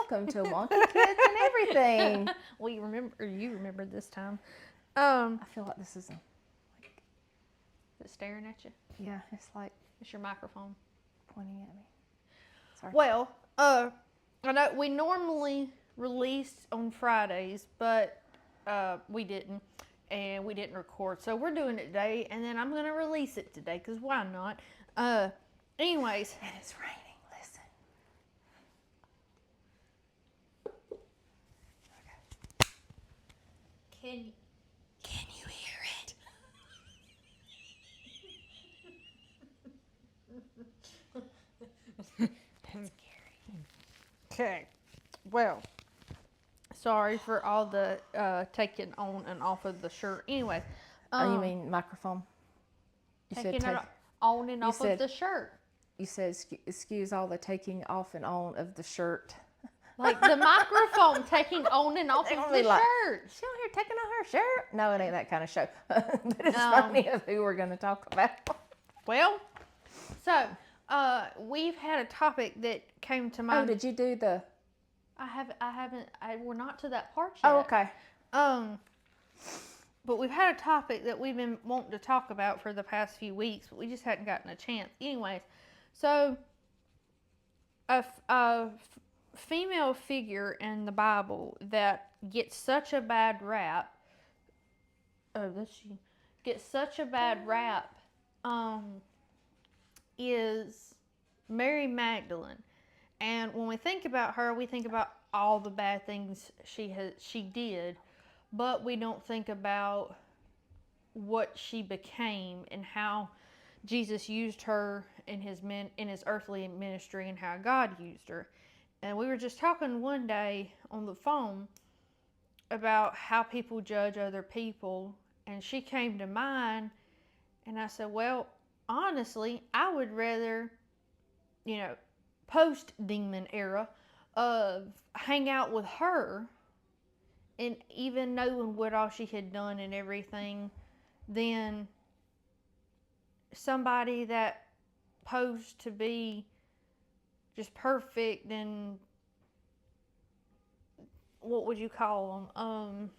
welcome to Wonky Kids and everything. Well, you remember this time. I feel like this is Is it staring at you? yeah, it's like It's your microphone. pointing at me. Sorry. Well, I know we normally release on Fridays, but we didn't, and we didn't record. So we're doing it today, and then I'm gonna release it today, cause why not? Anyways, And it's raining. Listen. can you hear it? That's scary. Okay. Well, sorry for all the taking on and off of the shirt. Anyway. Oh, you mean microphone? You taking it on and off of the shirt. You said excuse all the taking off and on of the shirt. Like the microphone taking on and off of the shirt. She out here taking off her shirt? No, it ain't that kind of show. But it's funny of who we're going to talk about. Well, so we've had a topic that came to mind. Oh, did you do the? I haven't. We're not to that part yet. Oh, okay. But we've had a topic that we've been wanting to talk about for the past few weeks, but we just hadn't gotten a chance. Anyways, so a female figure in the Bible that gets such a bad rap. Gets such a bad rap. Is Mary Magdalene, and when we think about her, we think about all the bad things she did, but we don't think about what she became and how Jesus used her in his earthly ministry and how God used her. And we were just talking one day on the phone about how people judge other people, and she came to mind, and I said, well, honestly, I would rather, post-demon era, hang out with her and even knowing what all she had done and everything than somebody that posed to be just perfect and what would you call them?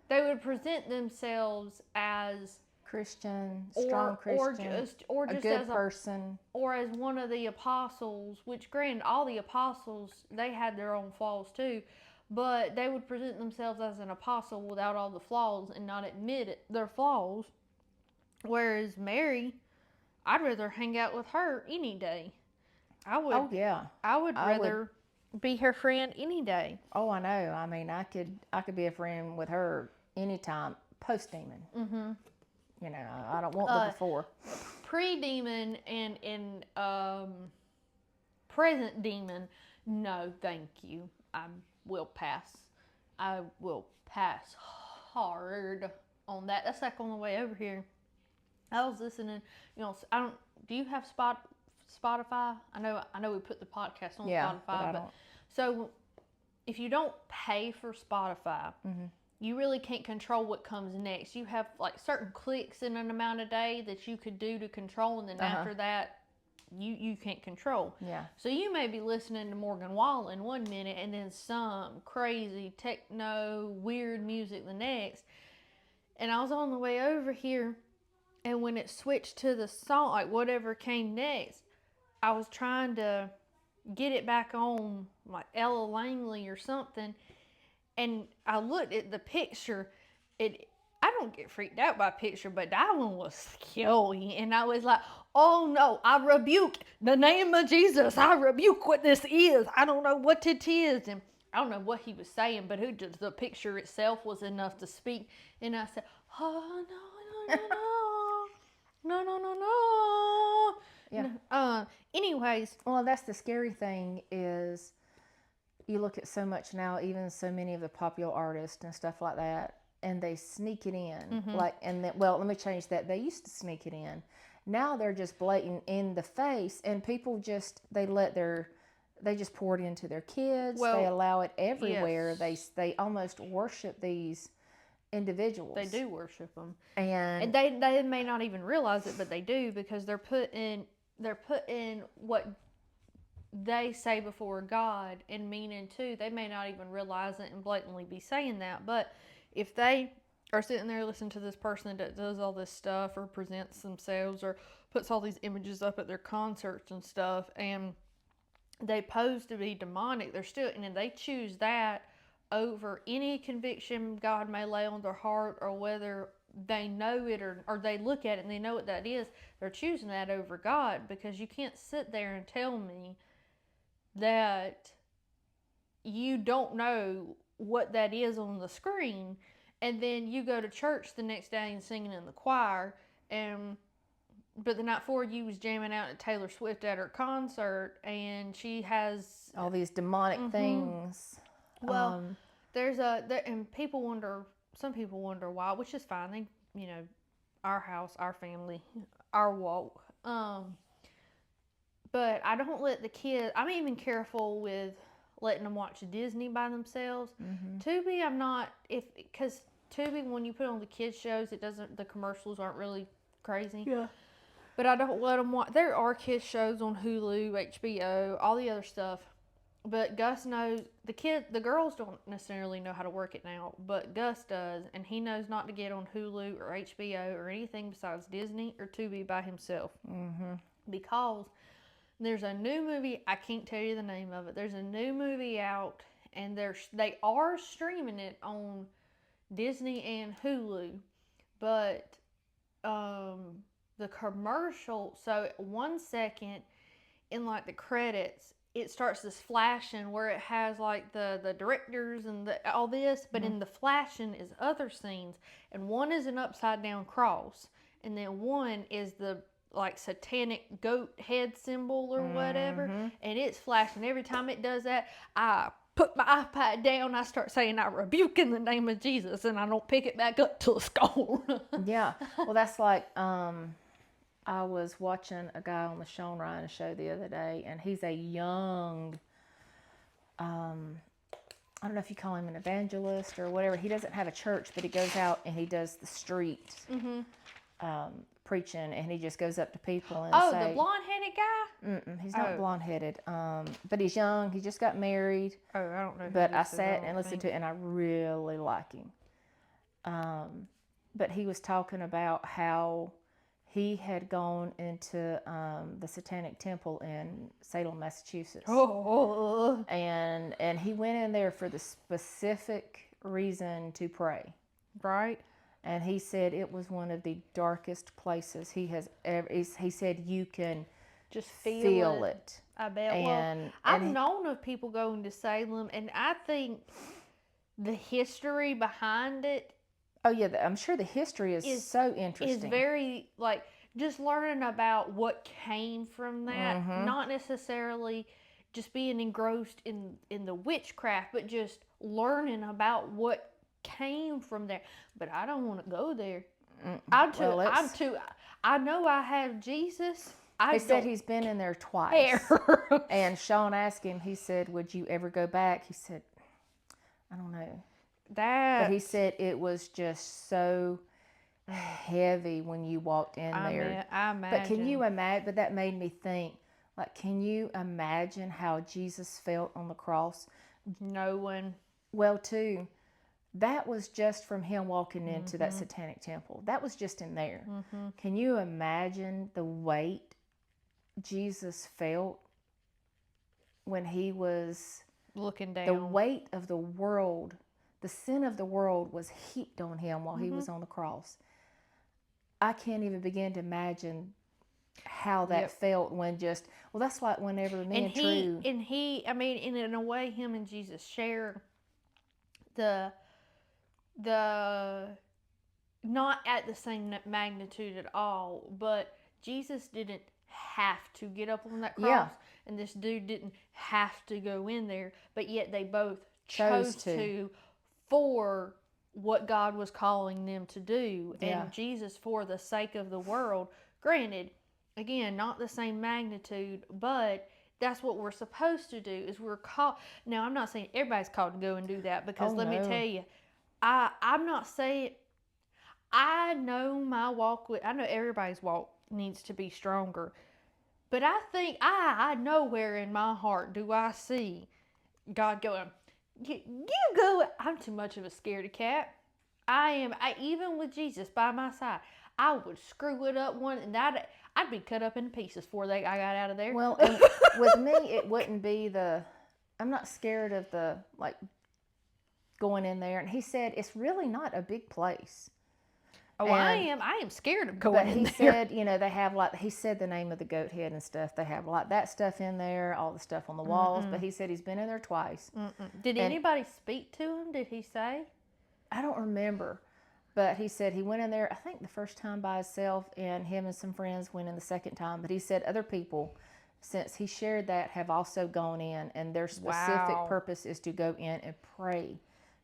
They would present themselves as Christian, strong Christian, or just a good as person, or as one of the apostles. Which, granted, all the apostles, they had their own flaws too, but they would present themselves as an apostle without all the flaws and not admit their flaws. Whereas Mary, I'd rather hang out with her any day. I would. Oh yeah. I would rather be her friend any day. Oh, I know. I mean, I could be a friend with her anytime. Post demon. Mm-hmm. I don't want the before. Pre-demon and present demon, no, thank you. I will pass. I will pass hard on that. That's like on the way over here. I was listening. Do you have Spotify? I know we put the podcast on Spotify, but so if you don't pay for Spotify. Mm-hmm. You really can't control what comes next. You have like certain clicks in an amount of day that you could do to control, and then after that, you can't control. Yeah. So you may be listening to Morgan Wallen 1 minute, and then some crazy techno weird music the next. And I was on the way over here, and when it switched to the song, like whatever came next, I was trying to get it back on like Ella Langley or something. And I looked at the picture. I don't get freaked out by a picture, but that one was scary. And I was like, oh no, I rebuke the name of Jesus. I rebuke what this is. I don't know what it is. And I don't know what he was saying, but the picture itself was enough to speak. And I said, oh no. Yeah. Anyways. Well, that's the scary thing is you look at so much now, even so many of the popular artists and stuff like that, and they sneak it in. Mm-hmm. Let me change that. They used to sneak it in. Now they're just blatant in the face, and people they just pour it into their kids. Well, they allow it everywhere. Yes. They almost worship these individuals. They do worship them, and they may not even realize it, but they do, because they're putting what they say before God and meaning too. They may not even realize it and blatantly be saying that. But if they are sitting there listening to this person that does all this stuff or presents themselves or puts all these images up at their concerts and stuff, and they pose to be demonic, they're still, and they choose that over any conviction God may lay on their heart, or whether they know it or they look at it and they know what that is, they're choosing that over God, because you can't sit there and tell me that you don't know what that is on the screen, and then you go to church the next day and singing in the choir, but the night before you was jamming out at Taylor Swift at her concert, and she has all these demonic things. Well, and some people wonder why, which is fine. They, our house, our family, our walk. But I don't let the kids. I'm even careful with letting them watch Disney by themselves. Tubi, I'm not, because Tubi, when you put on the kids shows, the commercials aren't really crazy. Yeah. But I don't let them watch. There are kids shows on Hulu, HBO, all the other stuff. But Gus knows, the girls don't necessarily know how to work it now, but Gus does, and he knows not to get on Hulu or HBO or anything besides Disney or Tubi by himself. Because there's a new movie, I can't tell you the name of it. There's a new movie out, and they are streaming it on Disney and Hulu, but the commercial, so 1 second in like the credits, it starts this flashing where it has like the directors and all this, but in the flashing is other scenes, and one is an upside down cross, and then one is the like satanic goat head symbol or whatever, and it's flashing. Every time it does that, I put my iPad down, I start saying, I rebuke in the name of Jesus, and I don't pick it back up till it's gone. Yeah. Well, that's like, I was watching a guy on the Sean Ryan show the other day, and he's a young, I don't know if you call him an evangelist or whatever. He doesn't have a church, but he goes out and he does the street preaching, and he just goes up to people and say, the blonde-headed guy? He's not blonde-headed, but he's young. He just got married. Oh, I don't know. But I sat and listened to it, and I really like him. But he was talking about how he had gone into the Satanic Temple in Salem, Massachusetts. And he went in there for the specific reason to pray. Right. And he said it was one of the darkest places he has ever. He said you can just feel it. I bet. I've known of people going to Salem, and I think the history behind it. Oh yeah, I'm sure the history is so interesting. It's very, like, just learning about what came from that, not necessarily just being engrossed in the witchcraft, but just learning about what came from there. But I don't want to go there. I'm too. I know I have Jesus. He said he's been in there twice. And Sean asked him, he said, would you ever go back? He said, I don't know. But he said it was just so heavy when you walked in there. I imagine. But can you imagine? But that made me think, like, can you imagine how Jesus felt on the cross? No one. Well, too, that was just from him walking into that Satanic Temple. That was just in there. Can you imagine the weight Jesus felt when he was looking down? The weight of the world, the sin of the world was heaped on him while he was on the cross. I can't even begin to imagine how that felt when that's like whenever me and True. And he, I mean, in a way, him and Jesus share the not at the same magnitude at all, but Jesus didn't have to get up on that cross, and this dude didn't have to go in there, but yet they both chose to for what God was calling them to do. And Jesus, for the sake of the world, granted, again, not the same magnitude, but that's what we're supposed to do. Is we're called. Now, I'm not saying everybody's called to go and do that, because let me tell you, I'm not saying, I know my walk with, I know everybody's walk needs to be stronger, But I think I nowhere in my heart do I see God going, you go. I'm too much of a scaredy cat. I even with Jesus by my side, I would screw it up one, and I'd be cut up in pieces before I got out of there. Well, and with me, it wouldn't be I'm not scared of the, like, going in there. And he said, it's really not a big place. Oh, And, I am scared of but going in he there. said, they have, like, he said the name of the goat head and stuff. They have, like, that stuff in there, all the stuff on the walls. But he said he's been in there twice. Did anybody speak to him? Did he say? I don't remember. But he said he went in there, I think the first time by himself, and him and some friends went in the second time. But he said other people, since he shared that, have also gone in, and their specific purpose is to go in and pray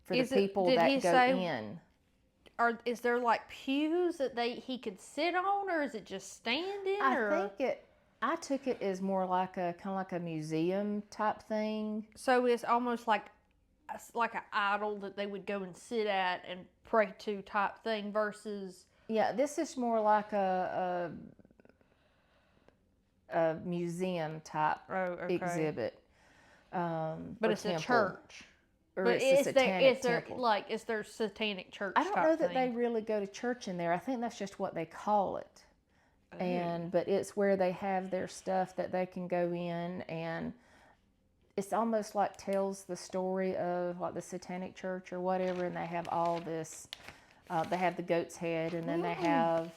for the people that go in. Or is there like pews that he could sit on, or is it just standing? I took it as more like kind of like a museum type thing. So it's almost like an idol that they would go and sit at and pray to type thing versus. Yeah, this is more like a museum type exhibit. But it's a church. Or but it's a satanic temple. Is there satanic church? I don't know that thing? they really go to church in there. I think that's just what they call it. But it's where they have their stuff that they can go in, and it's almost like tells the story of like the satanic church or whatever, and they have all this. They have the goat's head, and then they have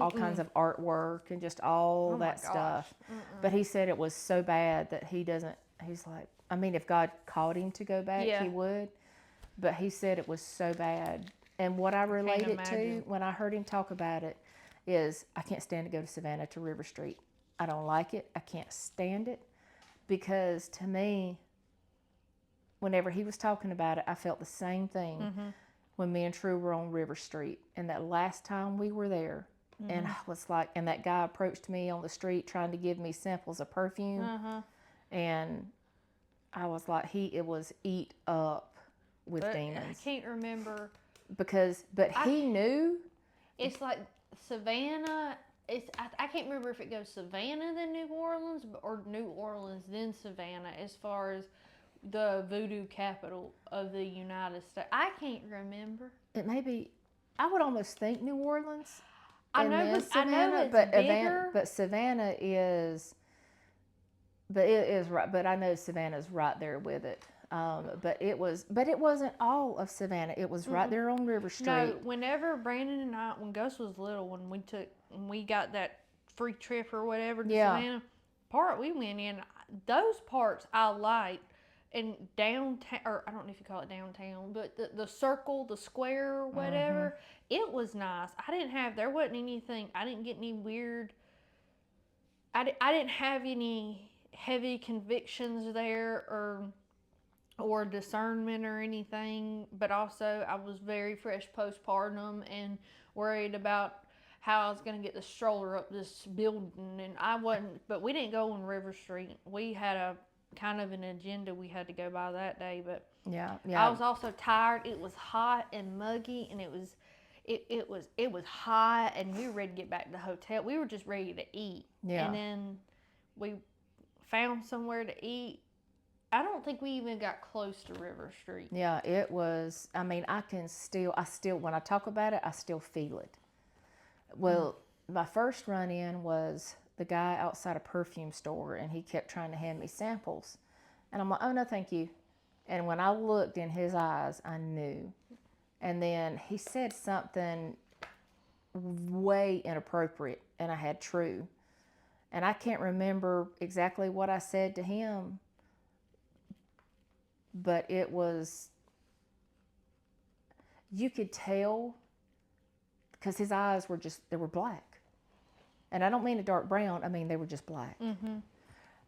all kinds of artwork and just all that stuff. But he said it was so bad that he's like, I mean, if God called him to go back, he would. But he said it was so bad. And what I relate it to when I heard him talk about it is I can't stand to go to Savannah to River Street. I don't like it. I can't stand it. Because to me, whenever he was talking about it, I felt the same thing when me and True were on River Street. And that last time we were there, and I was like, and that guy approached me on the street trying to give me samples of perfume. And I was like, it was eat up with demons. I can't remember. But he knew. It's like Savannah. I can't remember if it goes Savannah then New Orleans or New Orleans then Savannah as far as the voodoo capital of the United States. I can't remember. It may be. I would almost think New Orleans. I know it's bigger. But Savannah is. But it is right. But I know Savannah's right there with it. But it wasn't all of Savannah. It was right there on River Street. No, whenever Brandon and I, when Gus was little, when we got that free trip or whatever to Savannah, we went in. Those parts I liked. And downtown, or I don't know if you call it downtown, but the circle, the square, or whatever, it was nice. There wasn't anything. I didn't get any weird. I didn't have any heavy convictions there or discernment or anything, but also I was very fresh postpartum and worried about how I was going to get the stroller up this building, and I wasn't, but we didn't go on River Street. We had a kind of an agenda we had to go by that day, but I was also tired. It was hot and muggy, and it was hot, and we were ready to get back to the hotel. We were just ready to eat, and then we found somewhere to eat. I don't think we even got close to River Street. Yeah, it was. I mean, I still when I talk about it, I still feel it. Well, my first run in was the guy outside a perfume store, and he kept trying to hand me samples. And I'm like, oh, no, thank you. And when I looked in his eyes, I knew. And then he said something way inappropriate, and I had True. And I can't remember exactly what I said to him, but it was, you could tell, because his eyes they were black. And I don't mean a dark brown, I mean they were just black.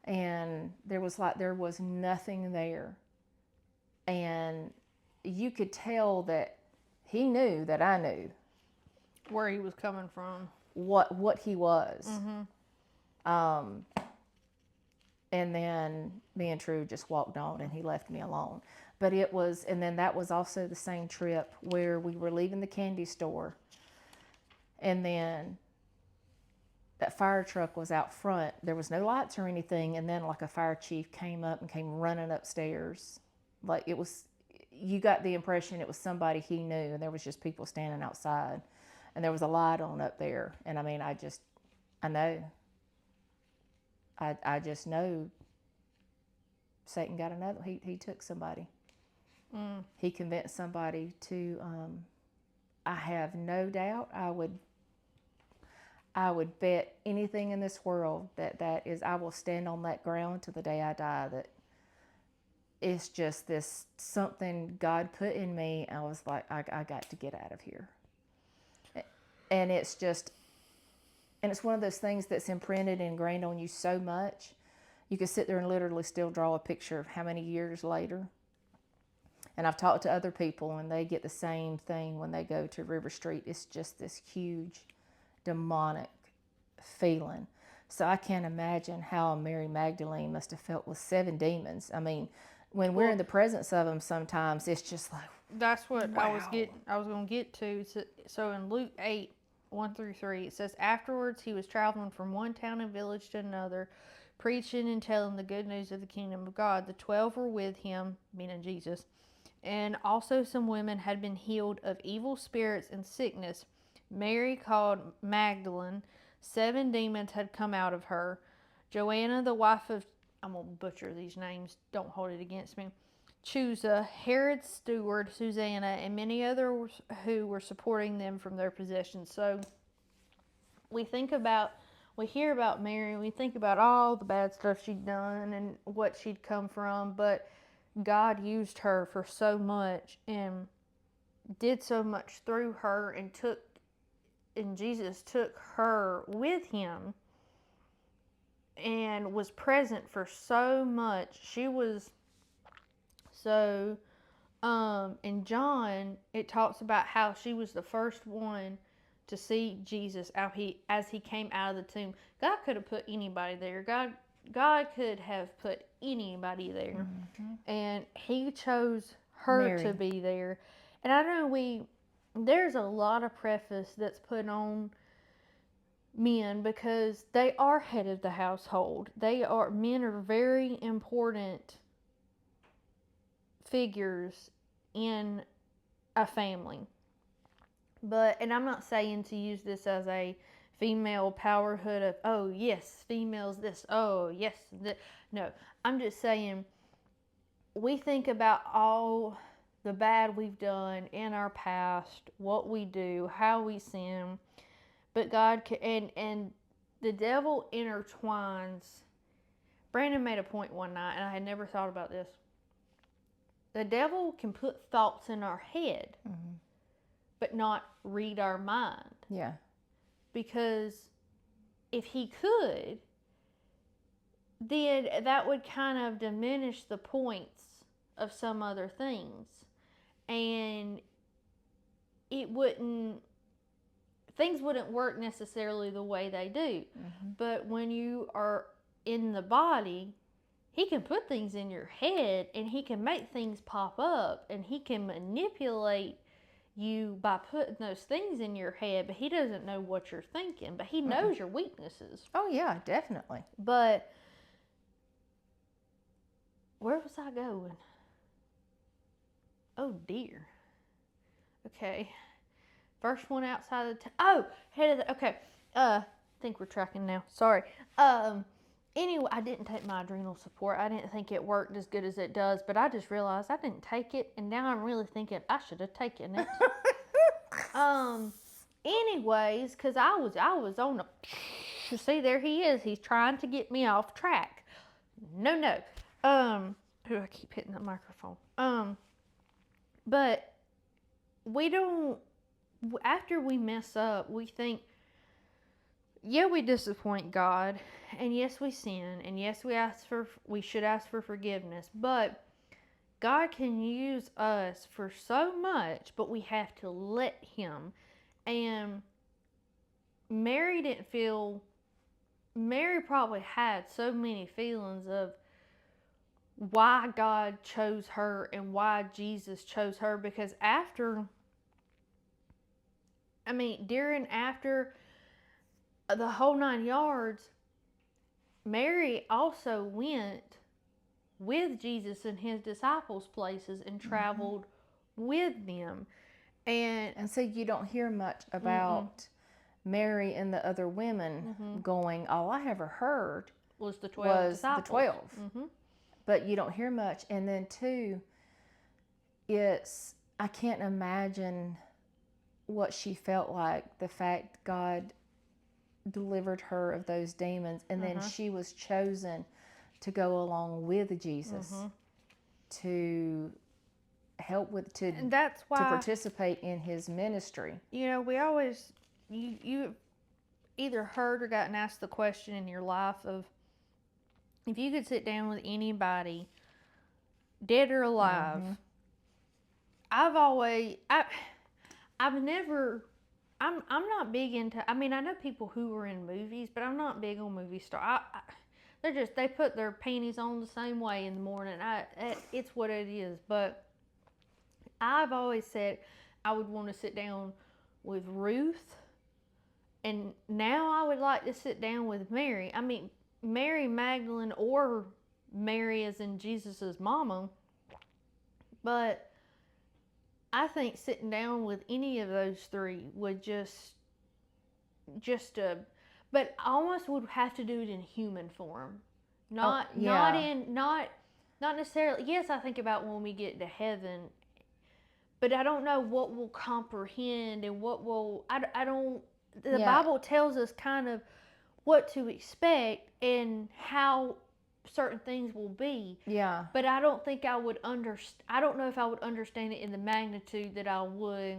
And there was nothing there. And you could tell that he knew that I knew. Where he was coming from. What he was. And then me and True just walked on, and he left me alone. But and then that was also the same trip where we were leaving the candy store. And then that fire truck was out front. There was no lights or anything, and then like a fire chief came up and came running upstairs. Like it was, you got the impression it was somebody he knew, and there was just people standing outside, and there was a light on up there. And I mean, I know. I just know Satan got another. He took somebody. He convinced somebody to. I have no doubt. I would bet anything in this world that is. I will stand on that ground to the day I die. That it's just this something God put in me. I was like, I got to get out of here. And it's just, and it's one of those things that's imprinted and ingrained on you so much. You could sit there and literally still draw a picture of how many years later. And I've talked to other people, and they get the same thing when they go to River Street. It's just this huge demonic feeling. So I can't imagine how Mary Magdalene must have felt with 7 demons. I mean, when we're in the presence of them, sometimes it's just like, that's what wow. I was going to get to. So in Luke 8:1-3, it says, afterwards he was traveling from one town and village to another, preaching and telling the good news of the kingdom of God. The 12 were with him, meaning Jesus, and also some women had been healed of evil spirits and sickness. Mary, called Magdalene, 7 demons had come out of her. Joanna, the wife of, I'm going to butcher these names, don't hold it against me, Chusa, Herod's steward, Susanna, and many others who were supporting them from their possessions. So we hear about Mary, we think about all the bad stuff she'd done and what she'd come from, but God used her for so much and did so much through her, and Jesus took her with him and was present for so much. She was so, in John, it talks about how she was the first one to see Jesus as he came out of the tomb. God could have put anybody there. God could have put anybody there. And he chose her Mary. to be there. And I know there's a lot of preface that's put on men because they are head of the household. Men are very important figures in a family. And I'm not saying to use this as a female powerhood of, oh yes, females this, oh yes, that. No, I'm just saying we think about all the bad we've done in our past, what we do, how we sin, but God can, and the devil intertwines. Brandon made a point one night, and I had never thought about this. The devil can put thoughts in our head, but not read our mind. Yeah. Because if he could, then that would kind of diminish the points of some other things. And things wouldn't work necessarily the way they do. But when you are in the body, he can put things in your head and he can make things pop up and he can manipulate you by putting those things in your head, but he doesn't know what you're thinking, but he knows your weaknesses. Oh yeah, definitely. But where was I going? Oh dear. Okay. First one outside of okay. I think we're tracking now. Sorry. Anyway, I didn't take my adrenal support. I didn't think it worked as good as it does, but I just realized I didn't take it, and now I'm really thinking I should have taken it. Anyways, because I was on the, see, there he is. He's trying to get me off track. No. Who I keep hitting the microphone. But we don't, after we mess up, we think, yeah, we disappoint God, and yes, we sin, and yes, we should ask for forgiveness, but God can use us for so much, but we have to let him. And Mary probably had so many feelings of why God chose her and why Jesus chose her, because after the whole 9 yards. Mary also went with Jesus and his disciples places and traveled with them. And so you don't hear much about Mary and the other women going. All I ever heard was the 12 disciples. The 12. But you don't hear much. And then too, I can't imagine what she felt like, the fact God delivered her of those demons, and then she was chosen to go along with Jesus to help with and that's why to participate in his ministry. You know, we always you either heard or gotten asked the question in your life of, if you could sit down with anybody, dead or alive. I'm not big into, I mean, I know people who are in movies, but I'm not big on movie stars. They put their panties on the same way in the morning. It's what it is. But I've always said I would want to sit down with Ruth, and now I would like to sit down with Mary. I mean, Mary Magdalene, or Mary as in Jesus's mama. But I think sitting down with any of those three would but I almost would have to do it in human form. Not necessarily. Yes, I think about when we get to heaven, but I don't know what we'll comprehend and what will, I don't, the Bible tells us kind of what to expect and how certain things will be. Yeah. But I don't think I would I don't know if I would understand it in the magnitude that I would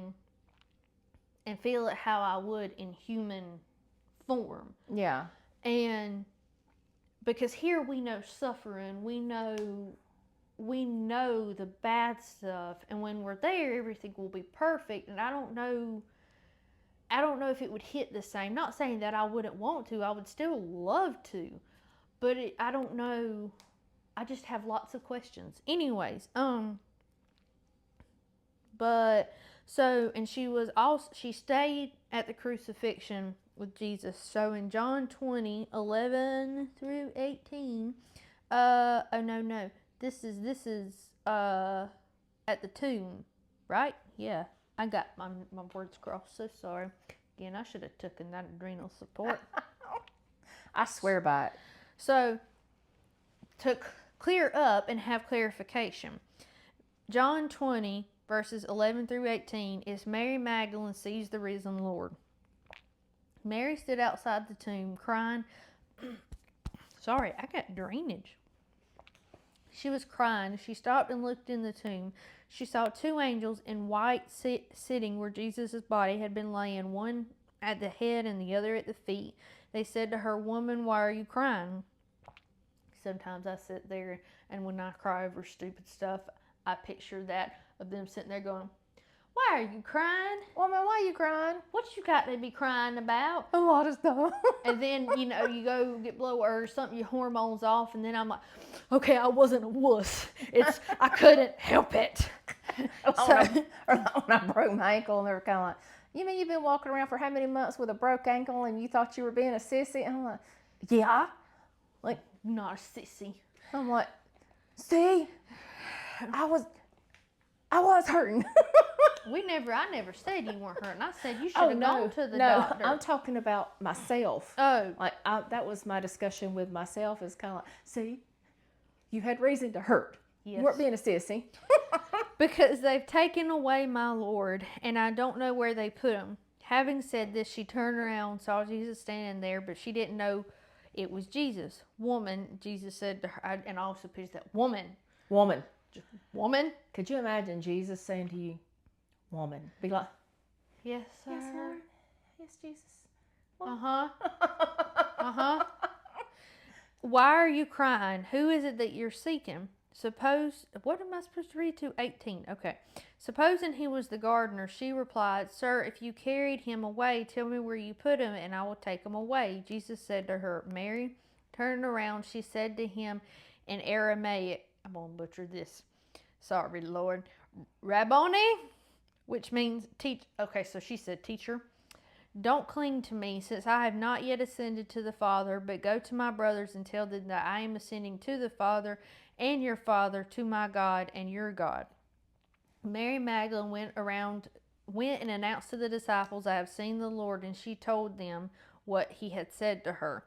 and feel it how I would in human form. Yeah. And because here we know suffering, we know the bad stuff, and when we're there everything will be perfect, and I don't know if it would hit the same. Not saying that I wouldn't want to, I would still love to, but I don't know. I just have lots of questions. Anyways, but so, and she stayed at the crucifixion with Jesus. So in John 20:11 through 18, this is at the tomb, right? Yeah, I got my words crossed. So sorry. Again, I should have taken that adrenal support. I swear by it. So, to clear up and have clarification, John 20 verses 11 through 18 is Mary Magdalene sees the risen Lord. Mary stood outside the tomb crying. Sorry, I got drainage. She was crying. She stopped and looked in the tomb. She saw two angels in white sitting where Jesus' body had been laying, one at the head and the other at the feet. They said to her, "Woman, why are you crying?" Sometimes I sit there, and when I cry over stupid stuff, I picture that of them sitting there going, "Why are you crying? Woman, why are you crying? What you got to be crying about?" A lot of stuff. And then, you go get blow or something, your hormones off, and then I'm like, okay, I wasn't a wuss. I couldn't help it. Or when I broke my ankle, and they were kind of like, "You mean you've been walking around for how many months with a broke ankle and you thought you were being a sissy?" And I'm like, "Yeah." Like, not a sissy. I'm like, "See, I was hurting." I never said you weren't hurting. I said you should have gone to the doctor. I'm talking about myself. Oh. Like, that was my discussion with myself, is kind of like, "See, you had reason to hurt. Yes. You weren't being a sissy." Because they've taken away my Lord, and I don't know where they put him. Having said this, she turned around and saw Jesus standing there, but she didn't know it was Jesus. "Woman," Jesus said to her, and I also pictured that, "Woman." Woman. Woman? Could you imagine Jesus saying to you, "Woman"? Be like, "Yes, sir. "Yes, Lord. Yes, Jesus." Uh-huh. Uh-huh. "Why are you crying? Who is it that you're seeking?" What am I supposed to read to? 18. Okay. "Supposing he was the gardener," she replied, "Sir, if you carried him away, tell me where you put him, and I will take him away." Jesus said to her, "Mary." Turning around, she said to him in Aramaic, I'm going to butcher this. Sorry, Lord. "Rabboni," which means teach. Okay, so she said, "Teacher." Don't cling to me, since I have not yet ascended to the Father, but go to my brothers and tell them that I am ascending to the Father and your Father, to my God and your God. Mary Magdalene went and announced to the disciples, I have seen the Lord, and she told them what he had said to her.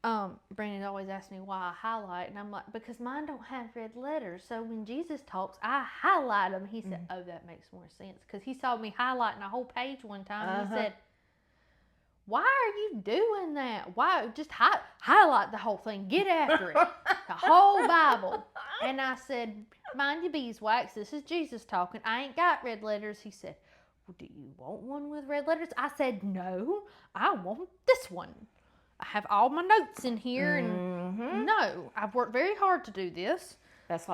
Brandon always asks me why I highlight, and I'm like, because mine don't have red letters, so when Jesus talks, I highlight them. He said, oh, that makes more sense, because he saw me highlighting a whole page one time, and he said, why are you doing that? Why just highlight the whole thing? Get after it. The whole Bible. And I said, mind your beeswax. This is Jesus talking. I ain't got red letters. He said, well, do you want one with red letters? I said, no, I want this one. I have all my notes in here. And no, I've worked very hard to do this. That's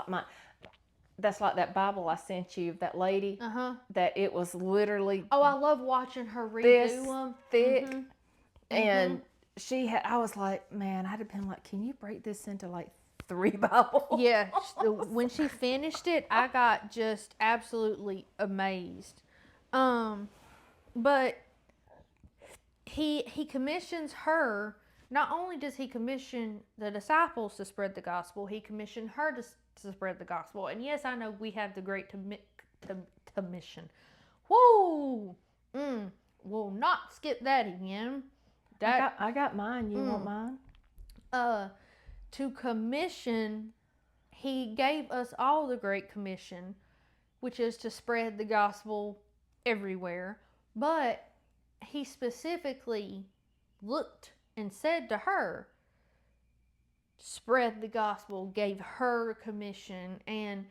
like that Bible I sent you, that lady, that it was literally... Oh, I love watching her redo them. Thick. And I was like, man, I'd have been like, can you break this into like 3 Bibles? Yeah. When she finished it, I got just absolutely amazed. But he commissions her. Not only does he commission the disciples to spread the gospel, he commissioned her to spread the gospel. And yes, I know we have the great commission. Whoa! We'll not skip that again. I got mine. You want mine? To commission, he gave us all the Great Commission, which is to spread the gospel everywhere. But he specifically looked and said to her, spread the gospel, gave her a commission. And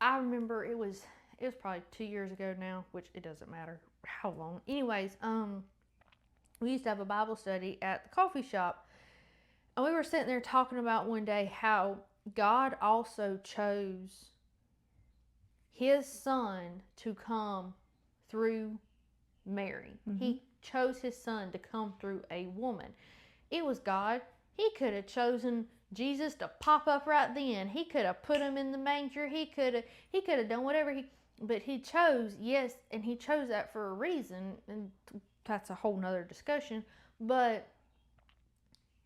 I remember it was probably 2 years ago now, which it doesn't matter how long. Anyways, we used to have a Bible study at the coffee shop, and we were sitting there talking about one day how God also chose his son to come through Mary. He chose his son to come through a woman. It was God. He could have chosen Jesus to pop up right then. He could have put him in the manger. He could have done whatever but he chose, yes, and he chose that for a reason, and that's a whole nother discussion. But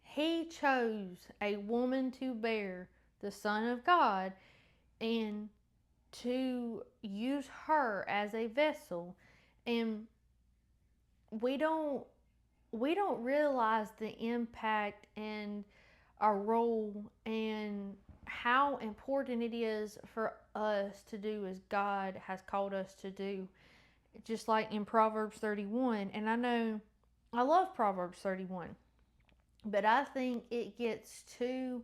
he chose a woman to bear the Son of God and to use her as a vessel. And we don't realize the impact and our role and how important it is for us to do as God has called us to do. Just like in Proverbs 31. And I know I love Proverbs 31, but I think it gets too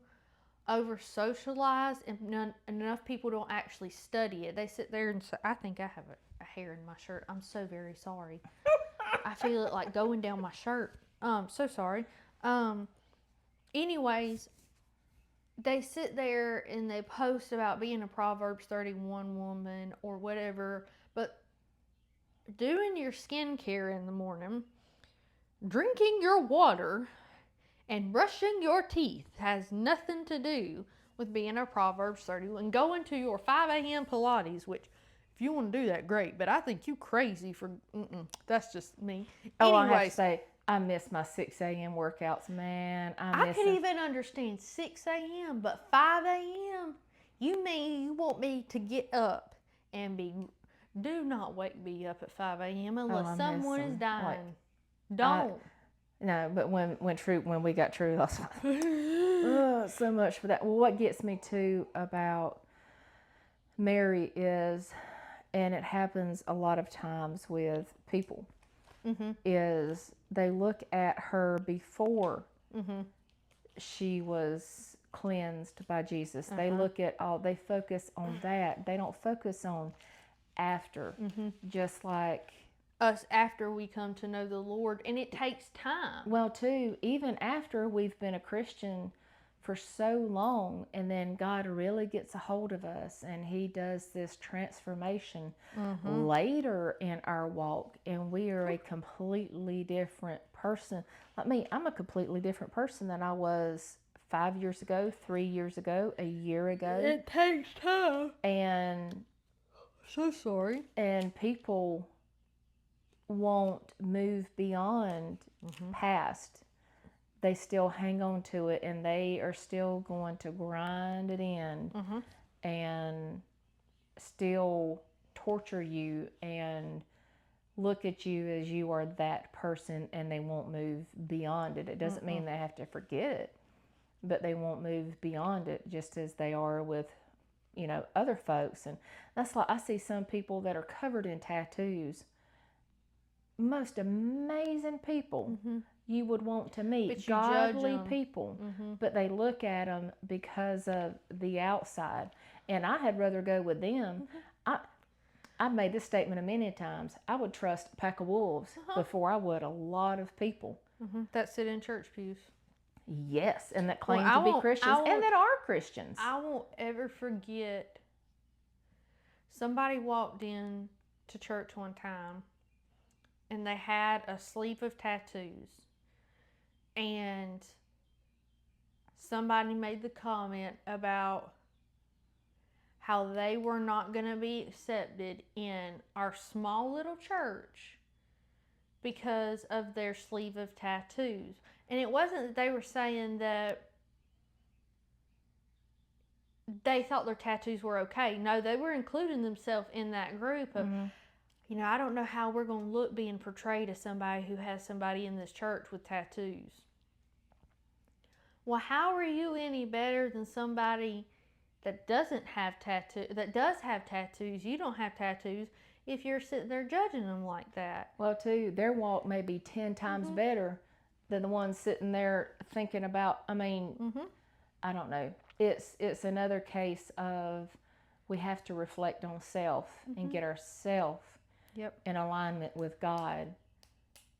over socialized, and enough people don't actually study it. They sit there and say, I think I have a hair in my shirt. I'm so very sorry. I feel it like going down my shirt. So sorry. Anyways, they sit there and they post about being a Proverbs 31 woman or whatever, but doing your skincare in the morning, drinking your water, and brushing your teeth has nothing to do with being a Proverbs 31. Going to your 5 a.m. Pilates, which if you want to do that, great, but I think you crazy for, that's just me. Oh, I have to say, I miss my 6 a.m. workouts, man. I could even understand 6 a.m., but 5 a.m.? You mean you want me to get up and do not wake me up at 5 a.m. unless someone is dying. Don't. No, but when we got True, I was like, oh, so much for that. Well, what gets me too about Mary is, and it happens a lot of times with people, is they look at her before she was cleansed by Jesus. They look at they focus on that. They don't focus on after, just like us after we come to know the Lord, and it takes time. Well, too, even after we've been a Christian for so long, and then God really gets a hold of us, and he does this transformation later in our walk, and we are a completely different person. Like me, I'm a completely different person than I was 5 years ago, 3 years ago, a year ago. It takes time. And so sorry. And people won't move beyond past. They still hang on to it, and they are still going to grind it in and still torture you and look at you as you are that person, and they won't move beyond it. It doesn't mean they have to forget it, but they won't move beyond it, just as they are with, you know, other folks. And that's like, I see some people that are covered in tattoos, most amazing people you would want to meet, But you godly judge 'em. people, but they look at them because of the outside. And I had rather go with them. I've made this statement a many times. I would trust a pack of wolves before I would a lot of people. That sit in church pews. Yes, and that claim Well, to be Christians and that are Christians. I won't ever forget, somebody walked in to church one time and they had a sleeve of tattoos, and somebody made the comment about how they were not going to be accepted in our small little church because of their sleeve of tattoos. And it wasn't that they were saying that they thought their tattoos were okay. No, they were including themselves in that group of, you know, I don't know how we're going to look being portrayed as somebody who has somebody in this church with tattoos. Well, how are you any better than somebody that doesn't have that does have tattoos? You don't have tattoos if you're sitting there judging them like that. Well, too, their walk may be 10 times better than the one sitting there thinking about, I mean, I don't know. It's another case of we have to reflect on self and get ourselves in alignment with God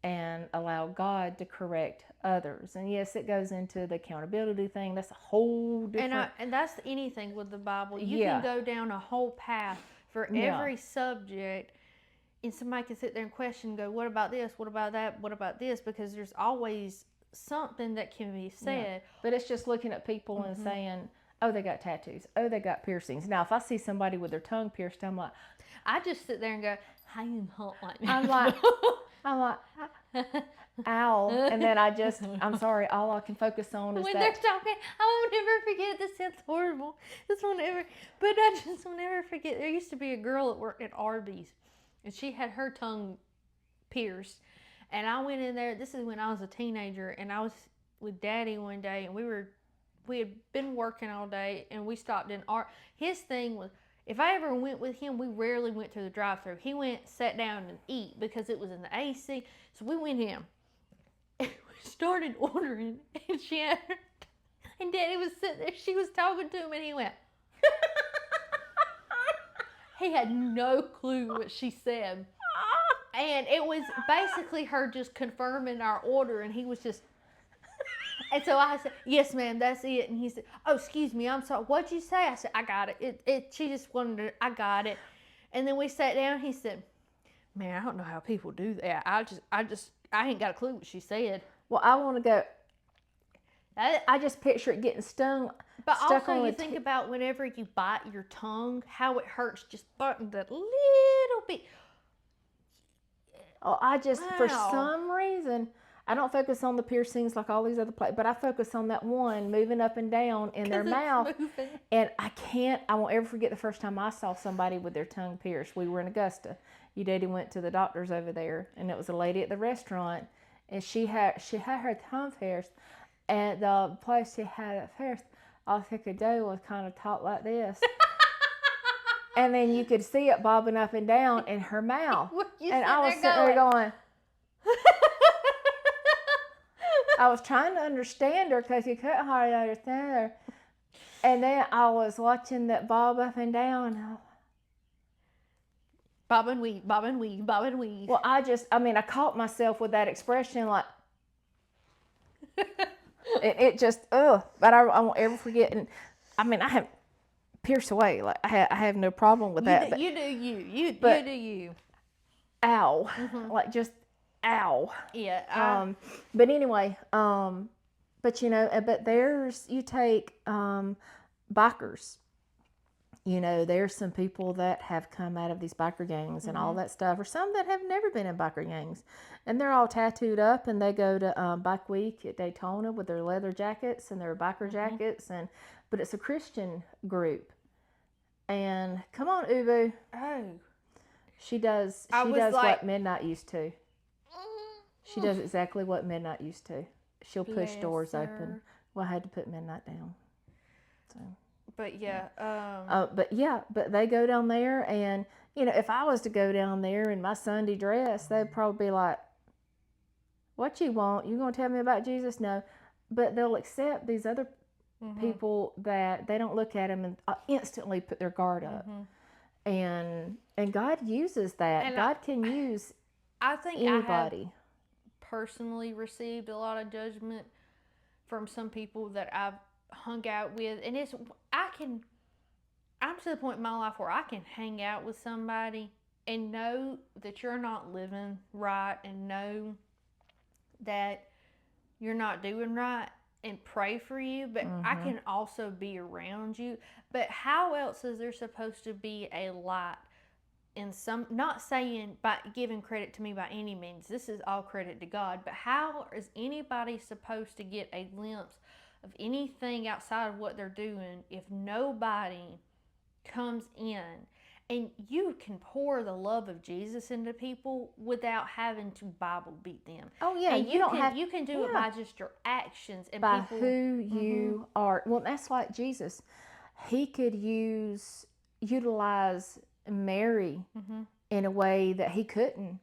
and allow God to correct others. And yes, it goes into the accountability thing. That's a whole different... And that's anything with the Bible. You can go down a whole path for every subject, and somebody can sit there and question, go, what about this? What about that? What about this? Because there's always something that can be said. Yeah. But it's just looking at people and saying, oh, they got tattoos. Oh, they got piercings. Now, if I see somebody with their tongue pierced, I'm like... I just sit there and go, I am hot like that. I'm like, ow. And then I'm sorry, all I can focus on is when that. they're talking, I won't ever forget. This sounds horrible. But I just will never forget. There used to be a girl that worked at Arby's, and she had her tongue pierced. And I went in there. This is when I was a teenager, and I was with Daddy one day, and we had been working all day, and we stopped in his thing was, if I ever went with him, we rarely went to the drive-thru. He went, sat down and eat because it was in the AC. So we went in and we started ordering, and and Daddy was sitting there. She was talking to him, and he went. He had no clue what she said. And it was basically her just confirming our order, and he was just... And so I said, yes, ma'am, that's it. And he said, oh, excuse me, I'm sorry. What'd you say? I said, I got it. She just wanted to, I got it. And then we sat down. He said, man, I don't know how people do that. I ain't got a clue what she said. Well, I want to go. I just picture it getting stung. But also you think about whenever you bite your tongue, how it hurts just biting that little bit. Oh, for some reason, I don't focus on the piercings like all these other places, but I focus on that one moving up and down in their mouth. Moving. And I won't ever forget the first time I saw somebody with their tongue pierced. We were in Augusta. Your daddy went to the doctor's over there, and it was a lady at the restaurant, and she had her tongue pierced, and the place she had it pierced, all she could do was kind of talk like this. And then you could see it bobbing up and down in her mouth. And I was sitting there going... I was trying to understand her because you couldn't hardly understand her. And then I was watching that bob up and down. Bob and weave, bob and weave, bob and weave. Well, I caught myself with that expression like, it just, ugh. But I won't ever forget. And I have pierced away. Like I have no problem with that. You do you. Ow. Like just, ow. Yeah. But anyway, but you take bikers, You know, there's some people that have come out of these biker gangs and all that stuff, or some that have never been in biker gangs, and they're all tattooed up, and they go to Bike Week at Daytona with their leather jackets and their biker jackets, but it's a Christian group. And come on, Ubu. Oh. She does what Midnight used to. She does exactly what Midnight used to. She'll push doors open. Well, I had to put Midnight down. So. But yeah. But they go down there, and you know, if I was to go down there in my Sunday dress, they'd probably be like, "What you want? You gonna tell me about Jesus?" No, but they'll accept these other people that they don't look at them and instantly put their guard up. And God uses that. And God can use I think anybody. I have personally received a lot of judgment from some people that I've hung out with, and I'm to the point in my life where I can hang out with somebody and know that you're not living right and know that you're not doing right and pray for you, but I can also be around you. But how else is there supposed to be a light in some, not saying by giving credit to me by any means, this is all credit to God, but how is anybody supposed to get a glimpse of anything outside of what they're doing if nobody comes in? And you can pour the love of Jesus into people without having to Bible beat them. Oh yeah, and you can do it by just your actions and by people, who you are. Well, that's like Jesus. He could utilize Mary in a way that he couldn't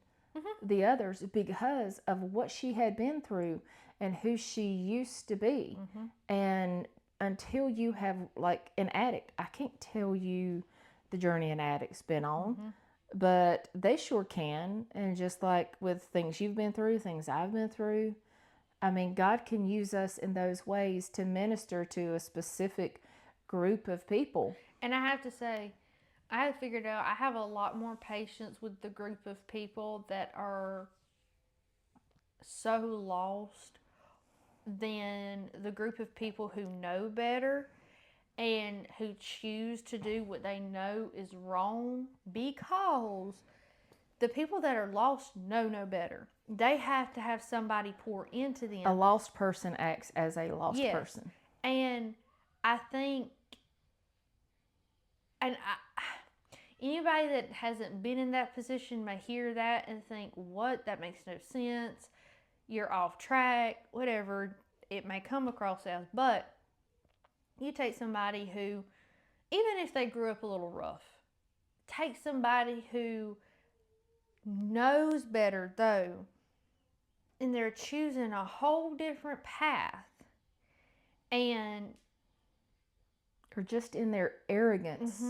the others because of what she had been through and who she used to be. And until you have, like an addict, I can't tell you the journey an addict's been on, but they sure can. And just like with things you've been through, things I've been through, I mean, God can use us in those ways to minister to a specific group of people. And I have to say, I have figured out I have a lot more patience with the group of people that are so lost than the group of people who know better and who choose to do what they know is wrong, because the people that are lost know no better. They have to have somebody pour into them. A lost person acts as a lost person. And I think, anybody that hasn't been in that position may hear that and think, what? That makes no sense. You're off track, whatever it may come across as. But you take somebody who, even if they grew up a little rough, take somebody who knows better though, and they're choosing a whole different path, and or just in their arrogance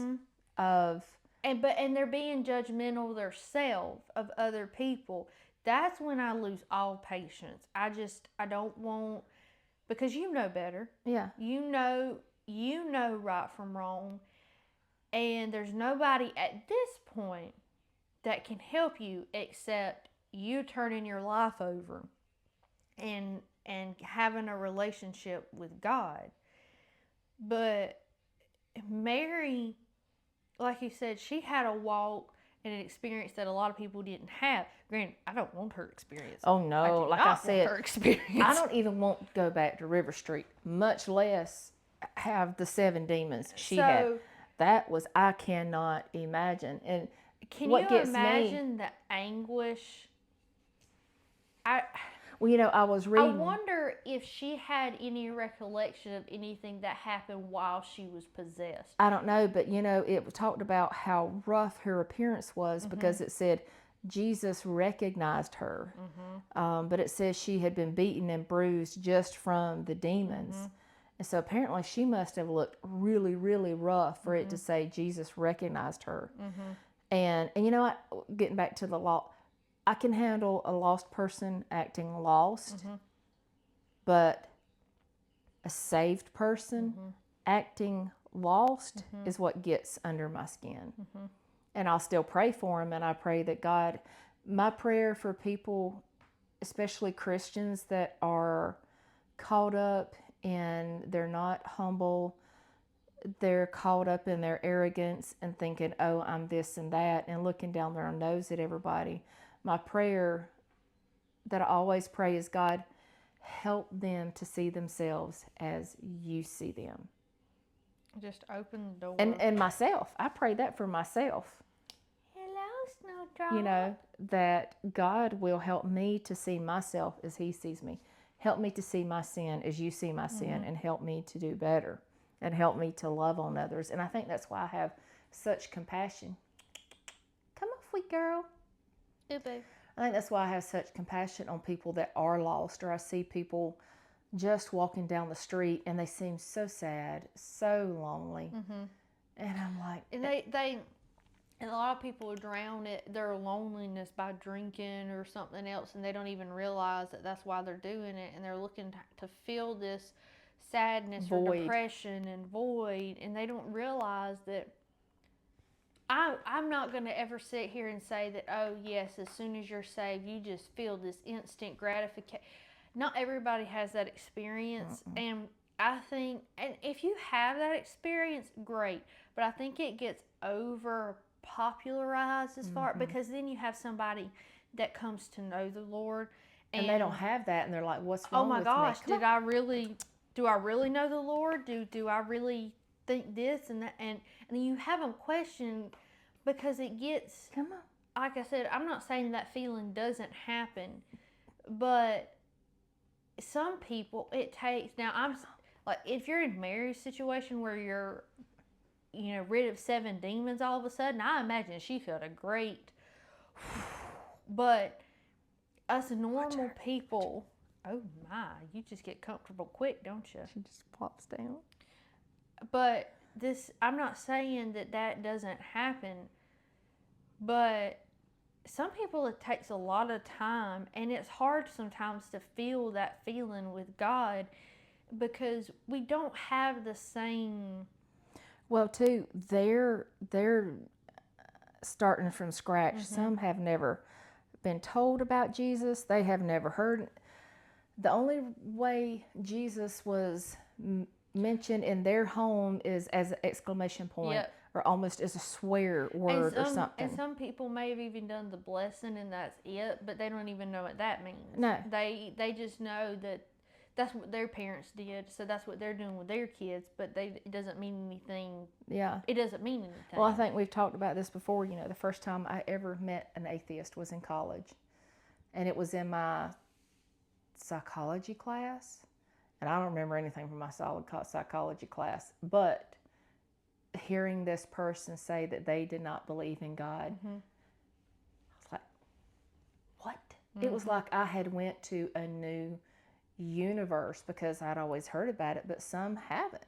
of, and they're being judgmental themselves of other people. That's when I lose all patience. I don't want, because you know better. Yeah. You know right from wrong. And there's nobody at this point that can help you except you turning your life over and having a relationship with God. But Mary, like you said, she had a walk and an experience that a lot of people didn't have. Granted, I don't want her experience. Oh no, like I said, her experience. I don't even want to go back to River Street, much less have the 7 demons she had. That was, I cannot imagine. And can you imagine the anguish? Well, you know, I was reading. I wonder if she had any recollection of anything that happened while she was possessed. I don't know, but you know, it talked about how rough her appearance was because it said Jesus recognized her. But it says she had been beaten and bruised just from the demons. And so apparently she must have looked really, really rough for it to say Jesus recognized her. And you know what? Getting back to the law, I can handle a lost person acting lost, but a saved person acting lost is what gets under my skin. And I'll still pray for them, and I pray that God, my prayer for people, especially Christians that are caught up and they're not humble, they're caught up in their arrogance and thinking, oh, I'm this and that, and looking down their nose at everybody. My prayer that I always pray is, God, help them to see themselves as you see them. Just open the door. And myself. I pray that for myself. Hello, Snowdrop. You know, that God will help me to see myself as he sees me. Help me to see my sin as you see my sin, and help me to do better, and help me to love on others. And I think that's why I have such compassion. Come on, sweet girl. Yeah, babe. I think that's why I have such compassion on people that are lost, or I see people just walking down the street and they seem so sad, so lonely. And I'm like... And and a lot of people drown their loneliness by drinking or something else, and they don't even realize that that's why they're doing it, and they're looking to fill this sadness or depression and void, and they don't realize that I'm not going to ever sit here and say that, oh yes, as soon as you're saved, you just feel this instant gratification. Not everybody has that experience, and I think, and if you have that experience, great, but I think it gets over popularized as far, because then you have somebody that comes to know the Lord, and they don't have that, and they're like, what's wrong with me? Oh my gosh, do I really know the Lord? Do I really think this and that? And you have them question, because it gets, come on, like I said, I'm not saying that feeling doesn't happen, but some people, it takes, now I'm like, if you're in Mary's situation where you're, you know, rid of 7 demons all of a sudden, I imagine she felt a great, but us normal people, oh my, you just get comfortable quick, don't you? She just plops down. But this, I'm not saying that doesn't happen, but some people, it takes a lot of time, and it's hard sometimes to feel that feeling with God, because we don't have the same... Well, too, they're starting from scratch. Some have never been told about Jesus. They have never heard. The only way Jesus was mentioned in their home is as an exclamation point, or almost as a swear word or something. And some people may have even done the blessing, and that's it, but they don't even know what that means. No. They just know that that's what their parents did, so that's what they're doing with their kids, but it doesn't mean anything. Yeah. It doesn't mean anything. Well, I think we've talked about this before. You know, the first time I ever met an atheist was in college, and it was in my psychology class, and I don't remember anything from my psychology class, but hearing this person say that they did not believe in God, I was like, what? It was like I had went to a new universe, because I'd always heard about it, but some haven't.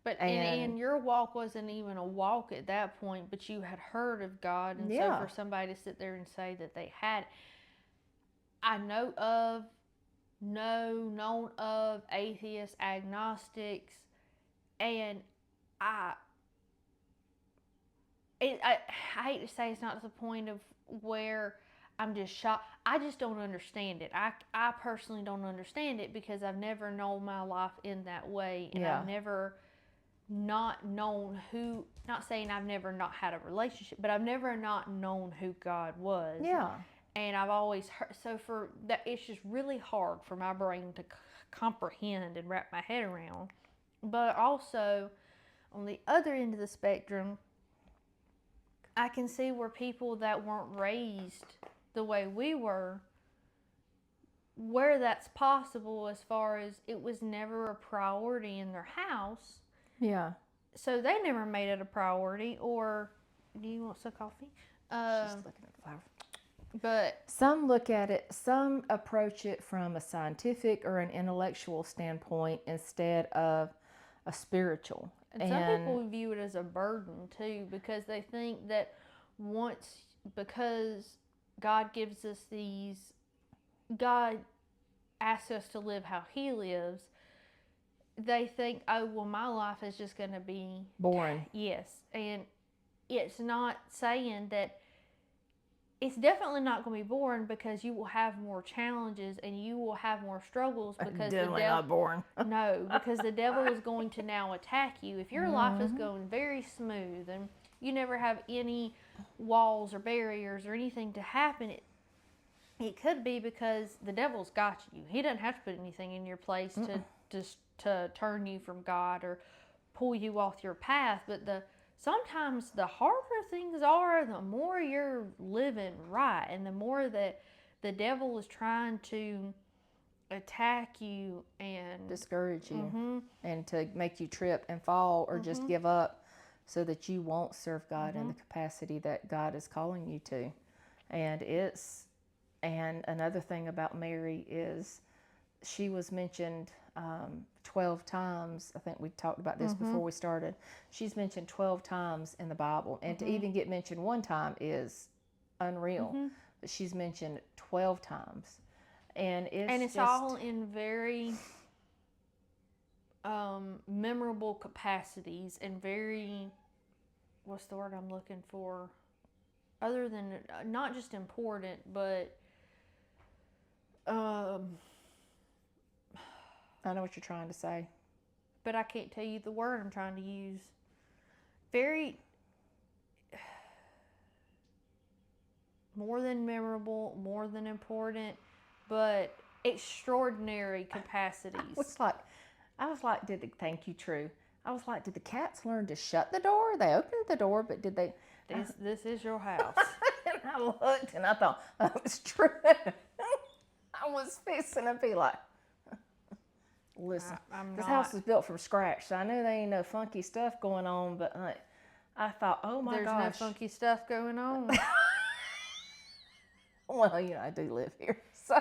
But and your walk wasn't even a walk at that point, but you had heard of God, and so for somebody to sit there and say that they had, I known of atheists, agnostics, and I hate to say it's not to the point of where I'm just shocked. I just don't understand it. I personally don't understand it, because I've never known my life in that way, and I've never not known who, not saying I've never not had a relationship, but I've never not known who God was. Yeah. And I've always heard, so for that, it's just really hard for my brain to comprehend and wrap my head around. But also, on the other end of the spectrum, I can see where people that weren't raised the way we were, where that's possible, as far as it was never a priority in their house. Yeah. So they never made it a priority. Or, do you want some coffee? She's looking at the flower. But some look at it, some approach it from a scientific or an intellectual standpoint instead of a spiritual. And some people view it as a burden too, because they think that because God gives us God asks us to live how He lives, they think, oh, well, my life is just going to be boring. Yes. And it's not saying that it's definitely not going to be boring, because you will have more challenges and you will have more struggles, because Definitely not boring. no, because the devil is going to now attack you. If your life is going very smooth and you never have any walls or barriers or anything to happen, it could be because the devil's got you. He doesn't have to put anything in your place to turn you from God or pull you off your path. But sometimes the harder things are, the more you're living right, and the more that the devil is trying to attack you and discourage you and to make you trip and fall or just give up, so that you won't serve God in the capacity that God is calling you to. And another thing about Mary is she was mentioned 12 times. I think we talked about this before we started. She's mentioned 12 times in the Bible, and to even get mentioned one time is unreal. But she's mentioned 12 times. And it's just, all in very memorable capacities, and very, what's the word I'm looking for? Other than not just important, but I know what you're trying to say, but I can't tell you the word I'm trying to use. Very more than memorable, more than important, but extraordinary capacities. I was like, thank you, True. I was like, did the cats learn to shut the door? They opened the door, but did they? This is your house. And I looked and I thought, oh, it was True. I was fixing to be like, listen, this house was built from scratch, so I knew there ain't no funky stuff going on, but I thought, oh my gosh. There's no funky stuff going on. Well, I do live here, so.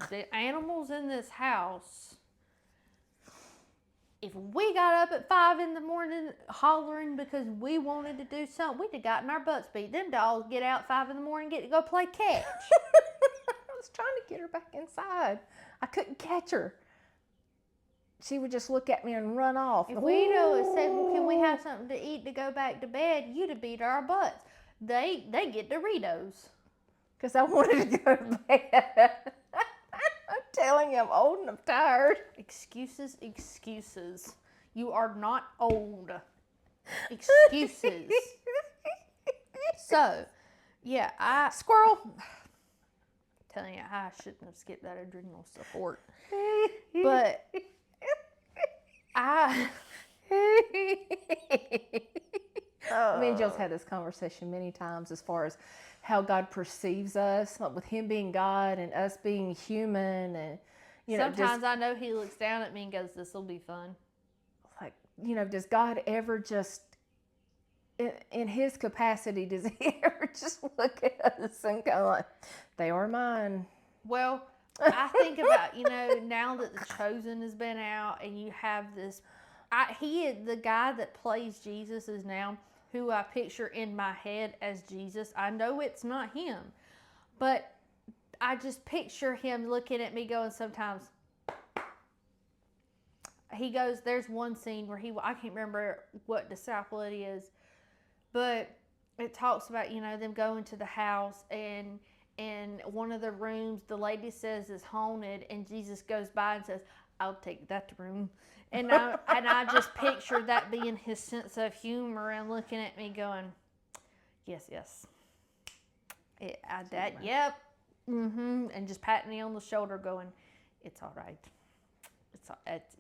The animals in this house, if we got up at 5 in the morning hollering because we wanted to do something, we'd have gotten our butts beat. Them dogs get out 5 in the morning and get to go play catch. I was trying to get her back inside. I couldn't catch her. She would just look at me and run off. If we'd have said, well, can we have something to eat to go back to bed, you'd have beat our butts. They get Doritos. Because I wanted to go to bed. I'm telling you, I'm old and I'm tired. Excuses. You are not old. Excuses. So, yeah, Squirrel. Telling you, I shouldn't have skipped that adrenal support. But Me and Jill's had this conversation many times as far as how God perceives us, like with Him being God and us being human, and sometimes I know He looks down at me and goes, "This will be fun." Like, does God ever just, in His capacity, does He ever just look at us and go like, "They are mine"? Well, I think about now that The Chosen has been out, and you have this. The guy that plays Jesus is now who I picture in my head as Jesus. I know it's not him, but I just picture him looking at me going sometimes. He goes, there's one scene where I can't remember what disciple it is, but it talks about, them going to the house, and one of the rooms, the lady says is haunted, and Jesus goes by and says, "I'll take that room." And I just picture that being his sense of humor and looking at me going, yes. Yep. And just patting me on the shoulder going, it's all right.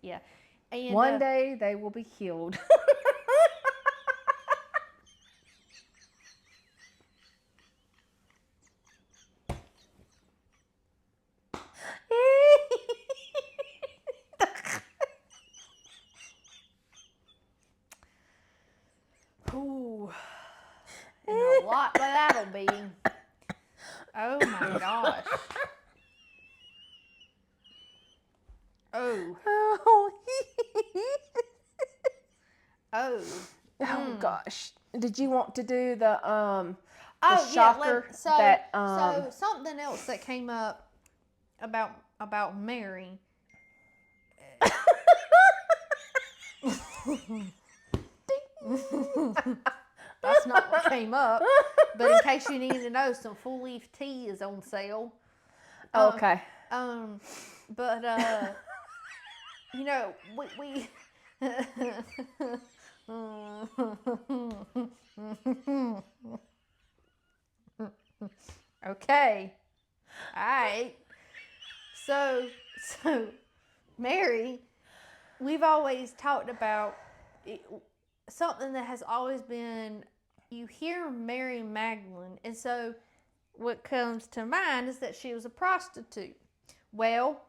Yeah. And one day they will be healed. Ooh. And a lot that'll be. Oh my gosh. Oh. Oh gosh. Did you want to do the shocker? Yeah, so something else that came up about Mary. That's not what came up. But in case you need to know, some full leaf tea is on sale. Okay. But you know, we okay. All right. So Mary, we've always talked about something that has always been, you hear Mary Magdalene, and so what comes to mind is that she was a prostitute. Well,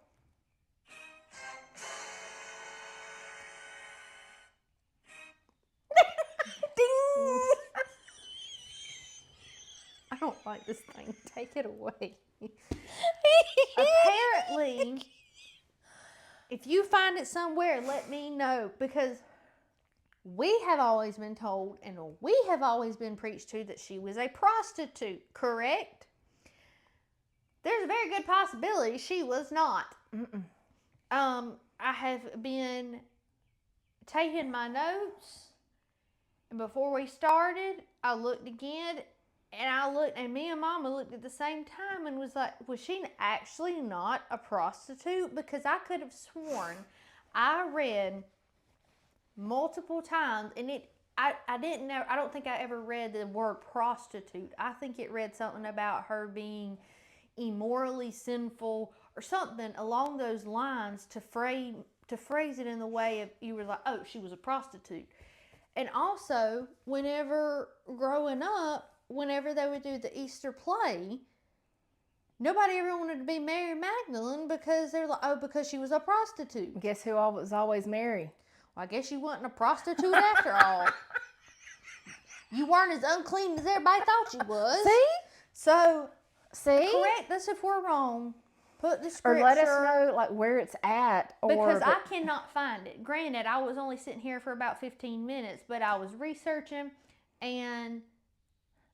ding! I don't like this thing. Take it away. Apparently, if you find it somewhere, let me know, because we have always been told and we have always been preached to that she was a prostitute, correct? There's a very good possibility she was not. I have been taking my notes, and before we started, I looked again, and me and Mama looked at the same time and was like, was she actually not a prostitute? Because I could have sworn I read multiple times, and I don't think I ever read the word prostitute. I think it read something about her being immorally sinful or something along those lines, to phrase it in the way of, you were like, oh, she was a prostitute. And also, whenever growing up, whenever they would do the Easter play, nobody ever wanted to be Mary Magdalene, because they're like, oh, because she was a prostitute. Guess who was always Mary? Well, I guess she wasn't a prostitute after all. You weren't as unclean as everybody thought you was. See? So, See? correct us if we're wrong. Put the scripture. Or let us know like where it's at. Because I cannot find it. Granted, I was only sitting here for about 15 minutes, but I was researching, and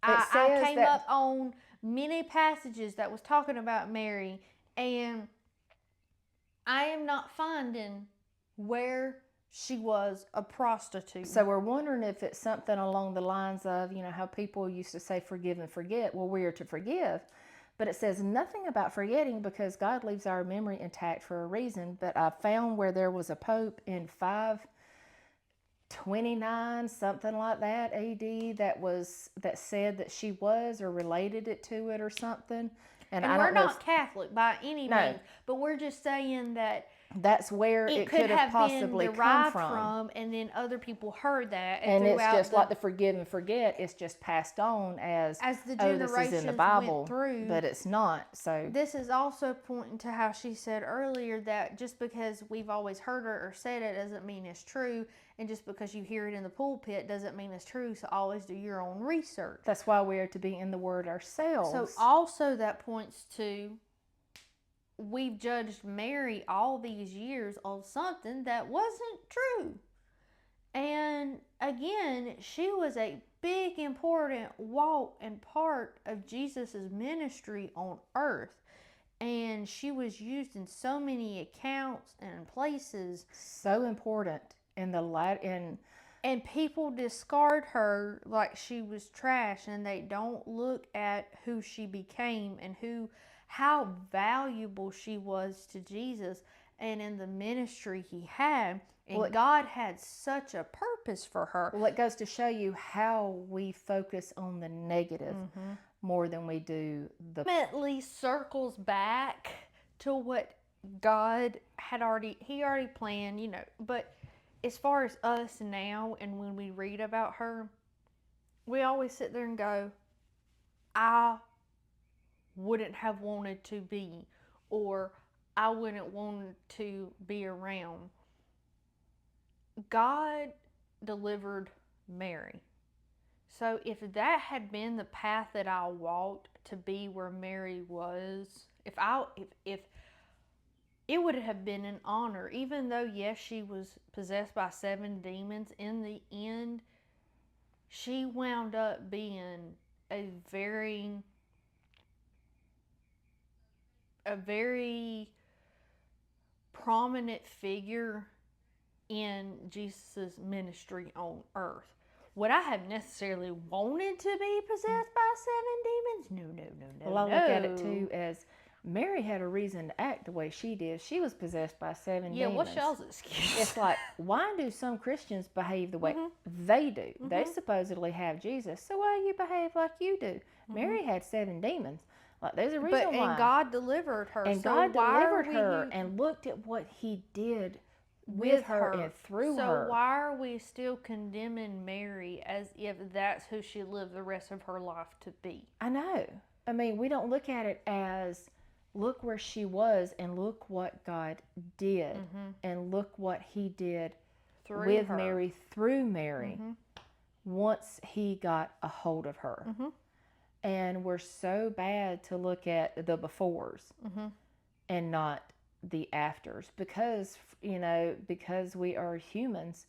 I came up on many passages that was talking about Mary, and I am not finding where she was a prostitute. So we're wondering if it's something along the lines of, you know, how people used to say forgive and forget. Well, we are to forgive. But it says nothing about forgetting, because God leaves our memory intact for a reason. But I found where there was a pope in 529, something like that, AD, that said that she was, or related it to it or something. And we're not Catholic by any means, but we're just saying that that's where it could have possibly come from. And then other people heard that. And it's just like the forgive and forget, it's just passed on as the generations this is in the Bible, went through. but it's not. So this is also pointing to how she said earlier that just because we've always heard her or said it doesn't mean it's true. And just because you hear it in the pulpit doesn't mean it's true. So always do your own research. That's why we are to be in the Word ourselves. So also that points to, we've judged Mary all these years on something that wasn't true. And again, she was a big, important walk and part of Jesus's ministry on earth. And she was used in so many accounts and places. So important. And people discard her like she was trash, and they don't look at who she became and how valuable she was to Jesus and in the ministry he had. And God had such a purpose for her. Well, it goes to show you how we focus on the negative more than we do the... Ultimately circles back to what God had already planned, you know. But as far as us now, and when we read about her, we always sit there and go, I wouldn't have wanted to be, or I wouldn't want to be around. God delivered Mary. So if that had been the path that I walked to be where Mary was, if it would have been an honor, even though yes, she was possessed by 7 demons, in the end she wound up being a very prominent figure in Jesus' ministry on earth. would I have necessarily wanted to be possessed by 7 demons? No. Well, I look at it too as Mary had a reason to act the way she did. She was possessed by 7 demons. Yeah, what's y'all's excuse? It's like, why do some Christians behave the way they do? They supposedly have Jesus, so why do you behave like you do? Mary had 7 demons. Like, there's a reason why. And God delivered her. And God delivered her and looked at what he did with her and through her. So why are we still condemning Mary as if that's who she lived the rest of her life to be? I know. I mean, we don't look at it as, look where she was and look what God did and look what he did with Mary, through Mary, once he got a hold of her. And we're so bad to look at the befores and not the afters, because, because we are humans,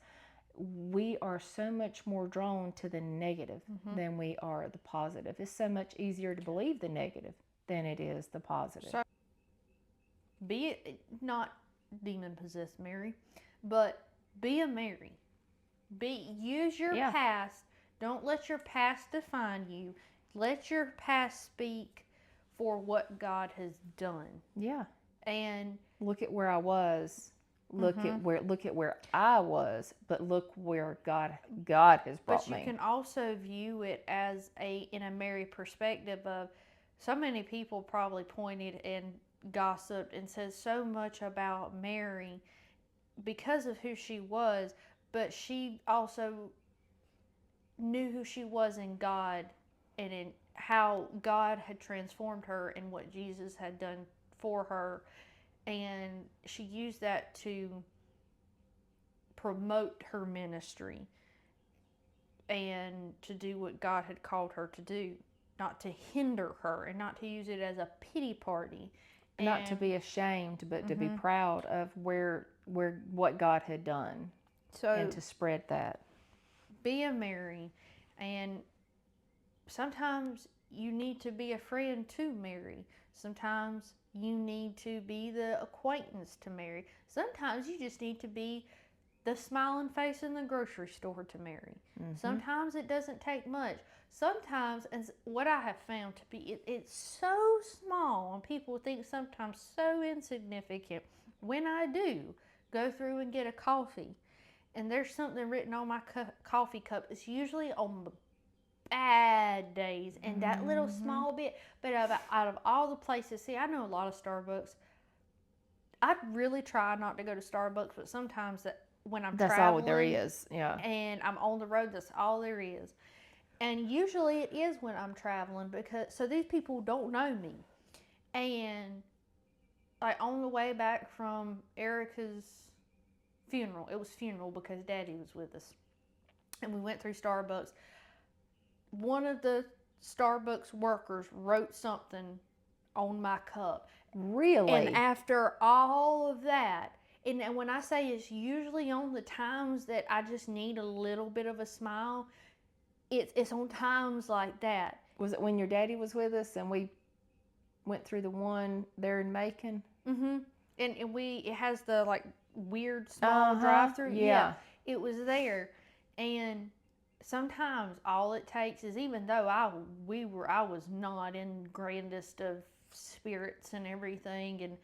we are so much more drawn to the negative than we are the positive. It's so much easier to believe the negative than it is the positive. So, be it not demon-possessed Mary, but be a Mary. Use your past. Don't let your past define you. Let your past speak for what God has done. Yeah. And look at where I was. Look at where I was, but look where God has brought me. But you can also view it as in a Mary perspective of, so many people probably pointed and gossiped and said so much about Mary because of who she was, but she also knew who she was in God and in how God had transformed her and what Jesus had done for her. And she used that to promote her ministry and to do what God had called her to do, not to hinder her and not to use it as a pity party. Not to be ashamed, but to be proud of what God had done, and to spread that. Be a Mary, and sometimes you need to be a friend to Mary. Sometimes you need to be the acquaintance to Mary. Sometimes you just need to be the smiling face in the grocery store to Mary. Sometimes it doesn't take much. Sometimes, and what I have found to be, it's so small, and people think sometimes so insignificant. When I do go through and get a coffee, and there's something written on my coffee cup, it's usually on the bad days, and that little small bit. But out of all the places, see, I know a lot of Starbucks. I really try not to go to Starbucks, but sometimes when I'm traveling, that's all there is. Yeah. And I'm on the road, that's all there is. And usually it is when I'm traveling, because so these people don't know me. And like on the way back from Erica's funeral, it was funeral because Daddy was with us, and we went through Starbucks. One of the Starbucks workers wrote something on my cup. Really? And after all of that, and when I say it's usually on the times that I just need a little bit of a smile, it's on times like that. Was it when your daddy was with us and we went through the one there in Macon? And it has the like weird small drive-through. Yeah. It was there. And sometimes all it takes is, even though I was not in grandest of spirits and everything, and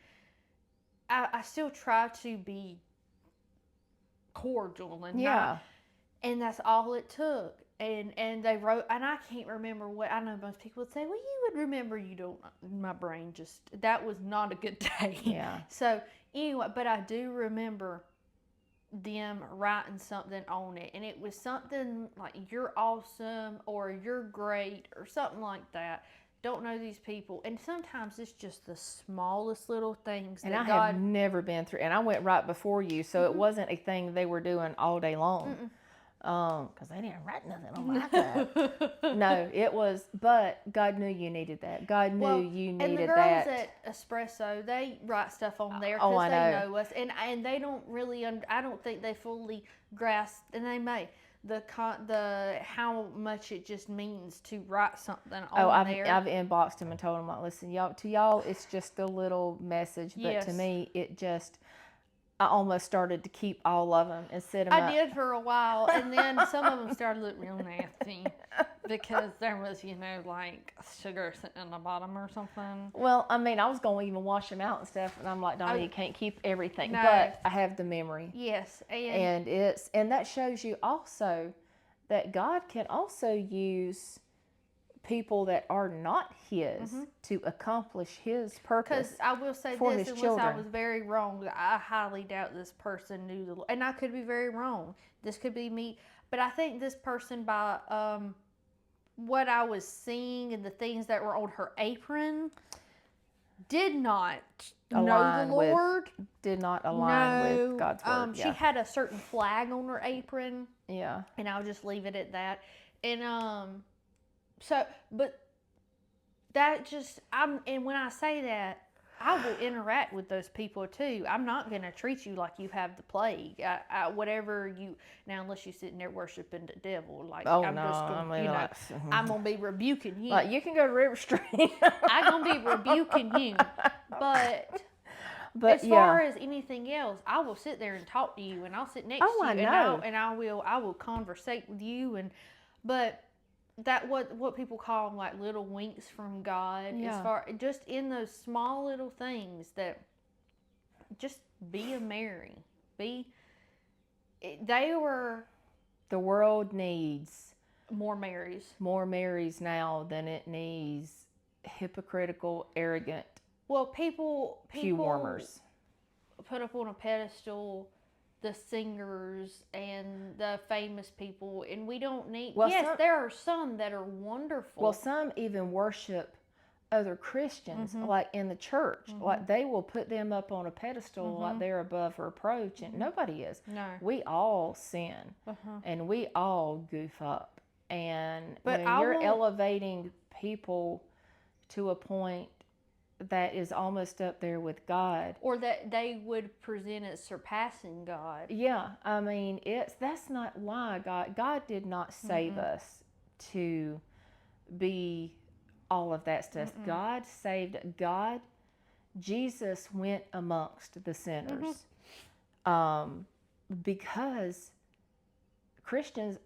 I still try to be cordial and and that's all it took. And they wrote, and I can't remember what, I know most people would say, well, you would remember, you don't, my brain just, that was not a good day. Yeah. So anyway, but I do remember them writing something on it, and it was something like, you're awesome, or you're great, or something like that. Don't know these people, and sometimes it's just the smallest little things. And I have never been through, and I went right before you, so it wasn't a thing they were doing all day long. Because they didn't write nothing on my cup. No, it was, but God knew you needed that. God knew you needed that. And the girls at Espresso, they write stuff on there because they know us, and they don't really, I don't think they fully grasp, and they may, the how much it just means to write something on there. I've inboxed them and told them, like, listen, y'all, it's just a little message, but to me, it just, I almost started to keep all of them and set them up. I did for a while, and then some of them started to look real nasty because there was, like sugar sitting in the bottom or something. Well, I mean, I was going to even wash them out and stuff, and I'm like, Donnie, you can't keep everything. No. But I have the memory. Yes, And that shows you also that God can also use people that are not His to accomplish His purpose. Because I will say for this, His unless children. I was very wrong, I highly doubt this person knew the Lord. And I could be very wrong. This could be me. But I think this person, by what I was seeing and the things that were on her apron, did not know the Lord. Did not align with God's word. She had a certain flag on her apron. Yeah. And I'll just leave it at that. And so, but that just, and when I say that, I will interact with those people too. I'm not going to treat you like you have the plague. Whatever you, now unless you're sitting there worshiping the devil, like I'm just gonna, I'm going to be rebuking you. Like, you can go to River Street. I'm going to be rebuking you. But as far as anything else, I will sit there and talk to you, and I'll sit next to you, and I will conversate with you, but that what people call them, like little winks from God, as far just in those small little things, that just be a Mary. The world needs more Marys now than it needs hypocritical, arrogant people pew warmers. Put up on a pedestal the singers and the famous people, and we don't need. There are some that are wonderful. Well, some even worship other Christians, like in the church. Like, they will put them up on a pedestal, like they're above reproach, and nobody is. No. We all sin, and we all goof up. And but you're elevating people to a point that is almost up there with God, or that they would present as surpassing God. Yeah, I mean, that's not why God did not save us to be all of that stuff. Jesus went amongst the sinners, because Christians,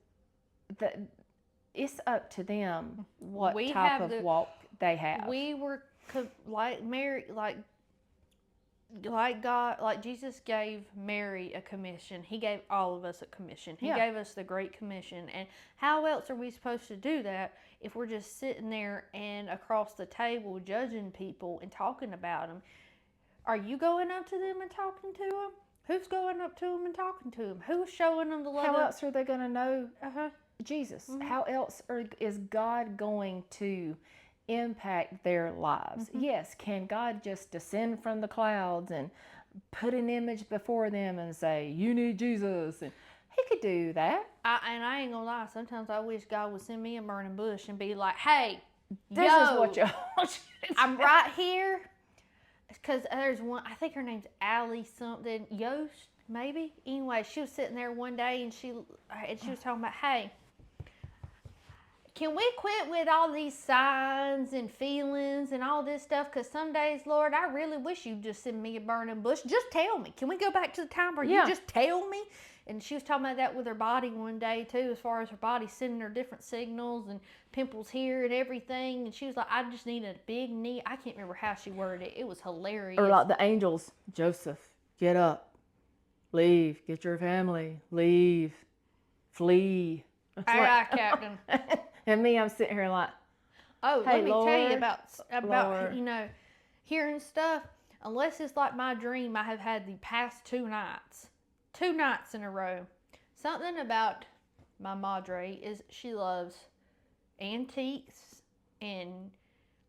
it's up to them what type of walk they have. We were like Mary, like God, like Jesus gave Mary a commission. He gave all of us a commission. He gave us the Great Commission. And how else are we supposed to do that if we're just sitting there and across the table judging people and talking about them? Are you going up to them and talking to them? Who's going up to them and talking to them? Who's showing them the love? How else are they going to know Jesus? How else is God going to impact their lives? Yes, can God just descend from the clouds and put an image before them and say, you need Jesus? And He could do that. I ain't gonna lie, sometimes I wish God would send me a burning bush and be like, hey, this is what you I'm right here. Because there's one, I think her name's Allie something, Yost, maybe? Anyway, she was sitting there one day and she was talking about, hey, can we quit with all these signs and feelings and all this stuff? Because some days, Lord, I really wish you'd just send me a burning bush. Just tell me. Can we go back to the time where you just tell me? And she was talking about that with her body one day, too, as far as her body sending her different signals and pimples here and everything. And she was like, I just need a big knee. I can't remember how she worded it. It was hilarious. Or like the angels, Joseph, get up, leave, get your family, leave, flee. Aye, Captain. And me, I'm sitting here like, oh, hey, let me Lord, tell you about Lord. Hearing stuff. Unless it's like my dream, I have had the past 2 nights in a row. Something about my madre is she loves antiques and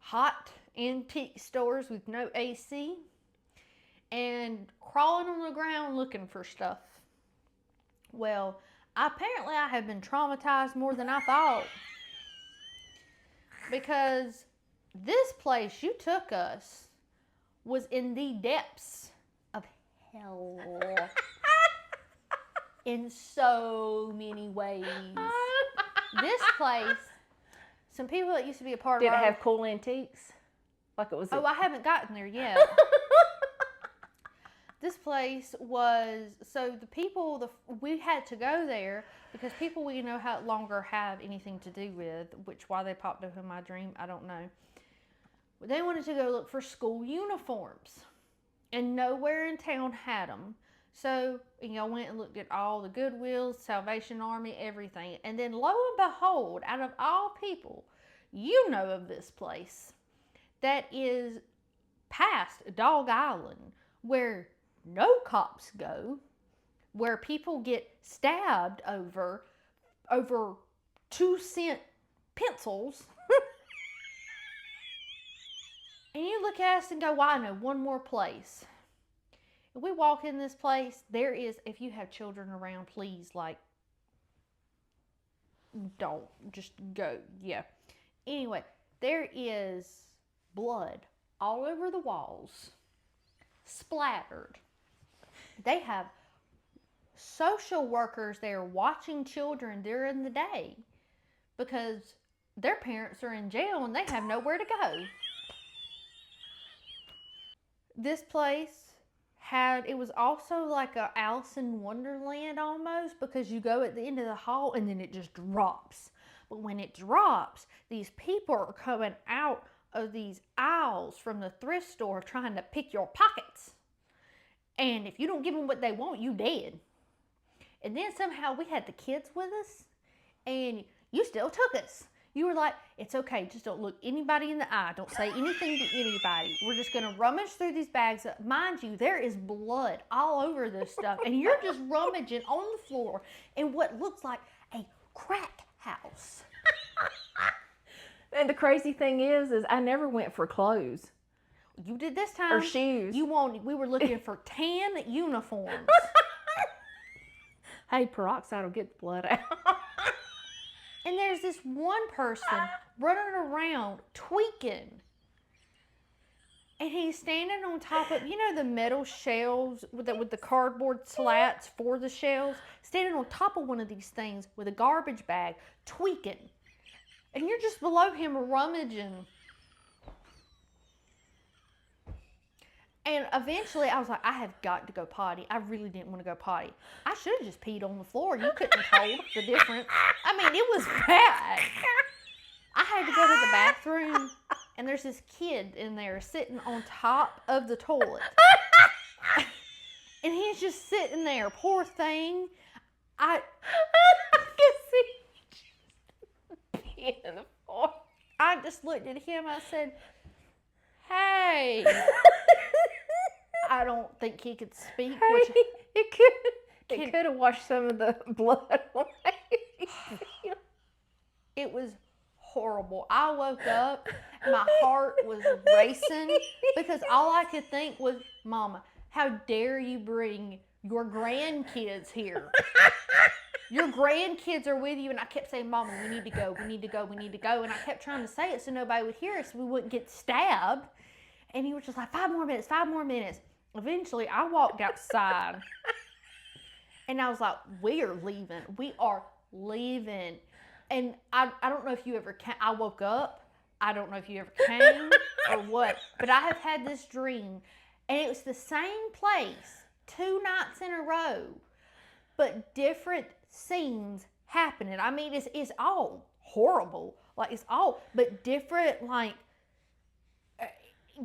hot antique stores with no AC and crawling on the ground looking for stuff. Well, apparently I have been traumatized more than I thought. Because this place you took us was in the depths of hell. In so many ways. This place, some people that used to be a part of Did it have cool antiques? Like it was. Oh, I haven't gotten there yet. This place was, so the people, we had to go there because people we no longer have anything to do with, which why they popped up in my dream, I don't know. They wanted to go look for school uniforms, and nowhere in town had them. So, went and looked at all the Goodwills, Salvation Army, everything. And then lo and behold, out of all people, you know of this place that is past Dog Island, where no cops go, where people get stabbed over 2-cent pencils. And you look at us and go, well, I know one more place. If we walk in this place, there is, if you have children around, please, don't, just go, yeah. Anyway, there is blood all over the walls, splattered. They have social workers there watching children during the day because their parents are in jail and they have nowhere to go. This place it was also like a Alice in Wonderland almost, because you go at the end of the hall and then it just drops. But when it drops, these people are coming out of these aisles from the thrift store trying to pick your pockets. And if you don't give them what they want, you dead. And then somehow we had the kids with us and you still took us. You were like, it's okay, just don't look anybody in the eye. Don't say anything to anybody. We're just going to rummage through these bags. Mind you, there is blood all over this stuff. And you're just rummaging on the floor in what looks like a crack house. And the crazy thing is I never went for clothes. You did this time. Or shoes. We were looking for tan uniforms. Hey, peroxide will get the blood out. And there's this one person running around tweaking. And he's standing on top of, the metal shelves with the cardboard slats for the shelves. Standing on top of one of these things with a garbage bag, tweaking. And you're just below him rummaging. And eventually I was like, I have got to go potty. I really didn't want to go potty. I should have just peed on the floor. You couldn't have told the difference. I mean, it was bad. I had to go to the bathroom, and there's this kid in there sitting on top of the toilet. And he's just sitting there, poor thing. I can see peeing on the floor. I just looked at him. I said, hey. I don't think he could speak. It could have washed some of the blood away. It was horrible. I woke up, my heart was racing because all I could think was, Mama, how dare you bring your grandkids here? Your grandkids are with you. And I kept saying, Mama, we need to go, we need to go, we need to go. And I kept trying to say it so nobody would hear us so we wouldn't get stabbed. And he was just like, 5 more minutes, 5 more minutes. Eventually, I walked outside. And I was like, we are leaving. We are leaving. And I don't know if you ever came. I woke up. I don't know if you ever came or what. But I have had this dream. And it was the same place 2 nights in a row. But different scenes happening. I mean, it's all horrible. Like, it's all, but different, like,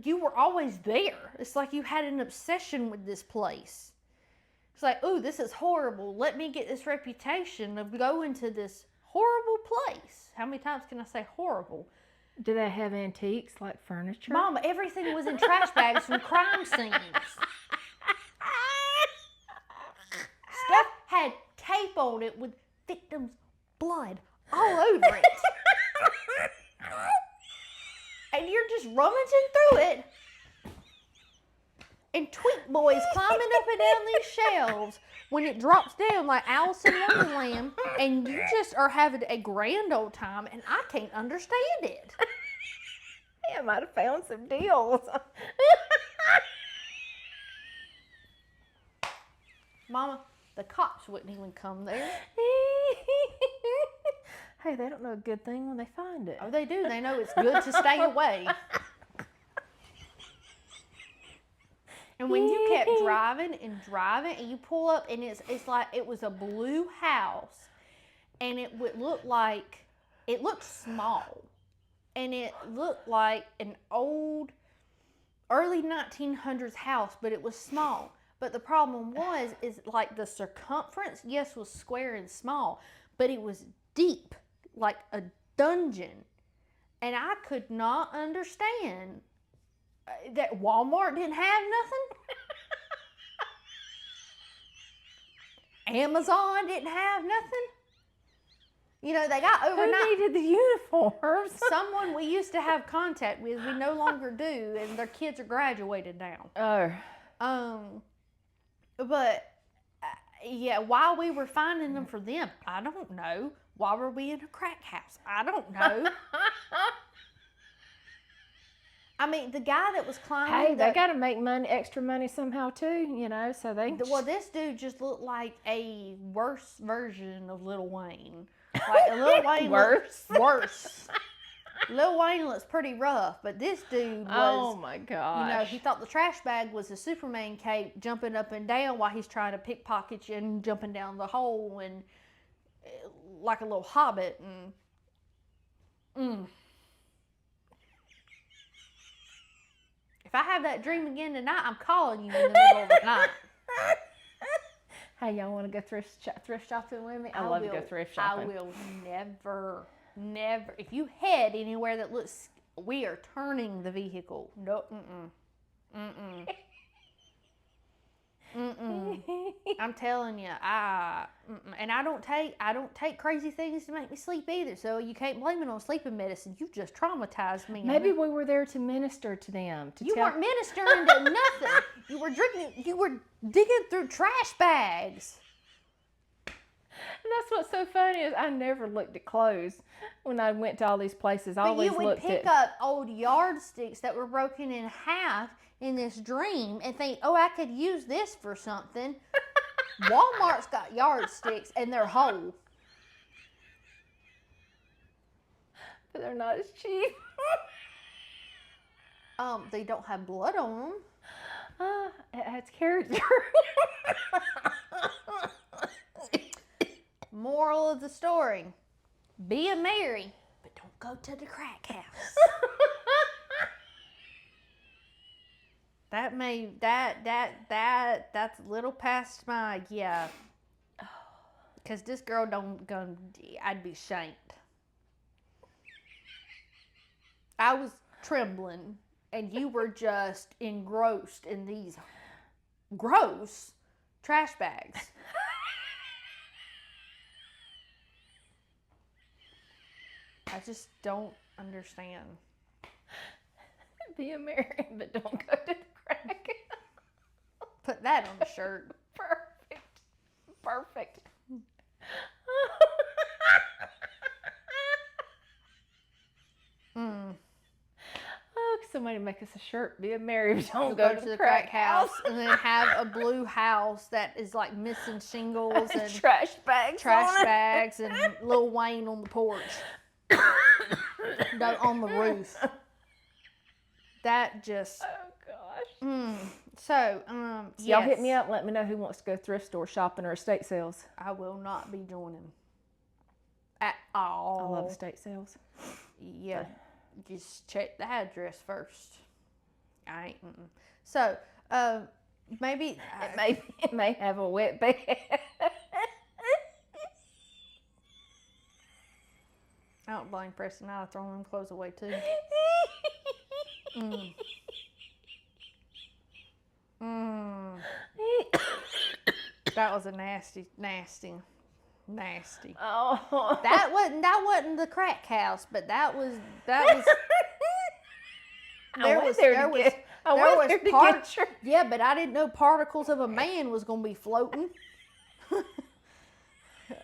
you were always there. It's like you had an obsession with this place. It's like, oh, this is horrible. Let me get this reputation of going to this horrible place. How many times can I say horrible? Do they have antiques like furniture? Mama, everything was in trash bags from crime scenes. Stuff had tape on it with victims' blood all over it. And you're just rummaging through it. And tweak boys climbing up and down these shelves when it drops down like Alice in Wonderland. And you just are having a grand old time and I can't understand it. I might have found some deals. Mama, the cops wouldn't even come there. Hey, they don't know a good thing when they find it. Oh, they do. They know it's good to stay away. And when you kept driving and driving, and you pull up, and it's like it was a blue house, and it would look like, it looked small, and it looked like an old, early 1900s house, but it was small. But the problem is like the circumference, yes, was square and small, but it was deep, like a dungeon. And I could not understand that Walmart didn't have nothing. Amazon didn't have nothing. You know, they got overnight. Who needed the uniforms? Someone we used to have contact with, we no longer do, and their kids are graduated now. Oh. But yeah, why we were finding them for them, I don't know. Why were we in a crack house? I don't know. I mean, the guy that was climbing. Hey, they got to make money, extra money somehow too, you know. So they. Well, this dude just looked like a worse version of Lil Wayne. Like Lil Wayne. Worse. Worse. Lil Wayne looks pretty rough, but this dude was. Oh my gosh. You know, he thought the trash bag was a Superman cape, jumping up and down while he's trying to pickpocket you and jumping down the hole, and like a little hobbit. And if I have that dream again tonight, I'm calling you in the middle of the night. Hey, y'all want to go thrift shopping with me? I love to go thrift shopping. I will never. If you head anywhere that looks, we are turning the vehicle. No, I'm telling you, and I don't take crazy things to make me sleep either. So you can't blame it on sleeping medicine. You just traumatized me. Maybe we were there to minister to them. You weren't ministering to nothing. You were drinking. You were digging through trash bags. And that's what's so funny is I never looked at clothes when I went to all these places. I always looked at. But you would pick up old yardsticks that were broken in half in this dream and think, oh, I could use this for something. Walmart's got yardsticks and they're whole. But they're not as cheap. They don't have blood on them. It has character. Moral of the story: be a Mary, but don't go to the crack house. That's a little past my because this girl I'd be shamed. I was trembling, and you were just engrossed in these gross trash bags. I just don't understand. Be a Mary, but don't go to the crack. Put that on the shirt. Perfect. Oh, somebody make us a shirt. Be a Mary, but don't go to the crack house. And then have a blue house that is like missing shingles and trash bags and Lil Wayne on the porch. No, on the roof. That just. Oh gosh. So, yes. Y'all hit me up. Let me know who wants to go thrift store shopping or estate sales. I will not be joining at all. I love estate sales. Yeah, just check the address first. I ain't. So, maybe it may have a wet bed. I don't blame Preston. I'd have thrown them clothes away too. That was a nasty. Oh, that wasn't the crack house, but that was. Yeah, but I didn't know particles of a man was gonna be floating.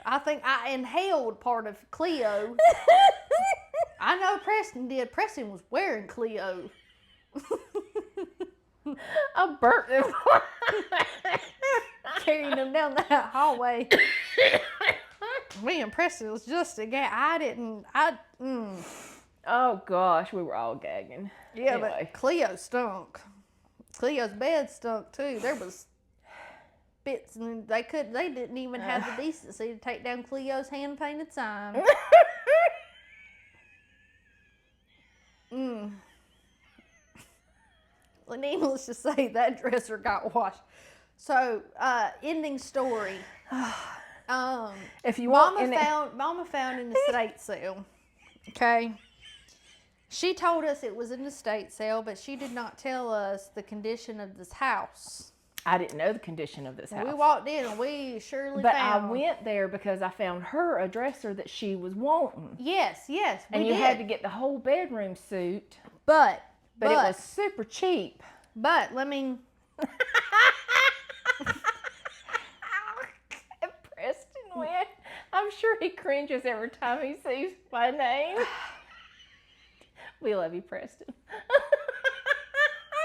I think I inhaled part of Cleo. I know Preston did. Preston was wearing Cleo. I burnt them. Carrying them down that hallway. Me and Preston was just a gag. Oh gosh, we were all gagging. Yeah, anyway. But Cleo stunk. Cleo's bed stunk too. There was bits, and they didn't even have the decency to take down Cleo's hand painted sign. Well, needless to say, that dresser got washed. So, ending story. If you want, Mama found an estate sale. Okay. She told us it was an estate sale, but she did not tell us the condition of this house. I didn't know the condition of this house. We walked in and we surely But found. I went there because I found her a dresser that she was wanting. Yes, and you had to get the whole bedroom suit. But it was super cheap. But let me. Preston went. I'm sure he cringes every time he sees my name. We love you, Preston.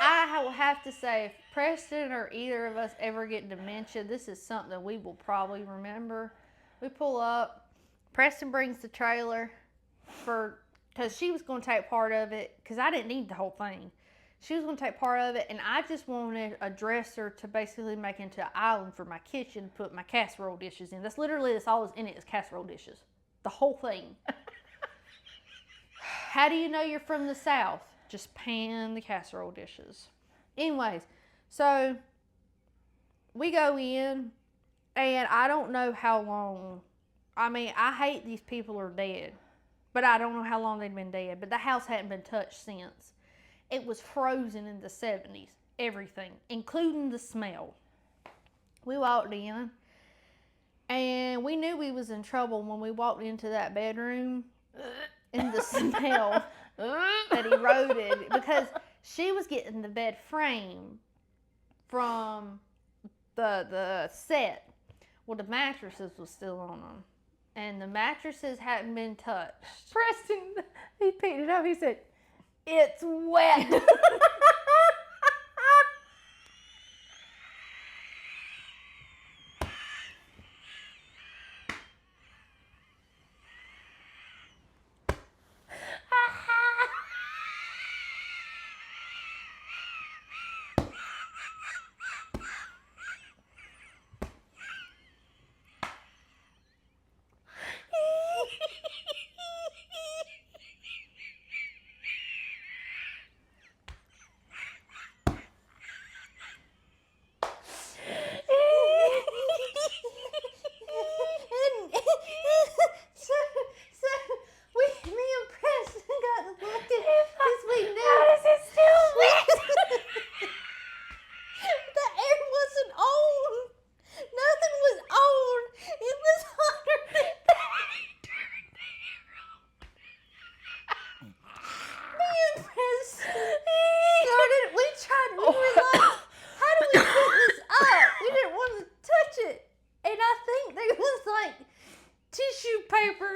I will have to say, if Preston or either of us ever get dementia, this is something we will probably remember. We pull up. Preston brings the trailer because she was going to take part of it, because I didn't need the whole thing. She was going to take part of it, and I just wanted a dresser to basically make into an island for my kitchen to put my casserole dishes in. That's all that's in it is casserole dishes. The whole thing. How do you know you're from the South? Just pan the casserole dishes. Anyways, so we go in, and I don't know how long. I mean, I hate these people are dead, but I don't know how long they'd been dead. But the house hadn't been touched since. It was frozen in the 70s. Everything, including the smell. We walked in, and we knew we was in trouble when we walked into that bedroom. And the smell that eroded, because she was getting the bed frame from the set. Well, the mattresses was still on them, and the mattresses hadn't been touched. Preston, he picked it up. He said, "It's wet."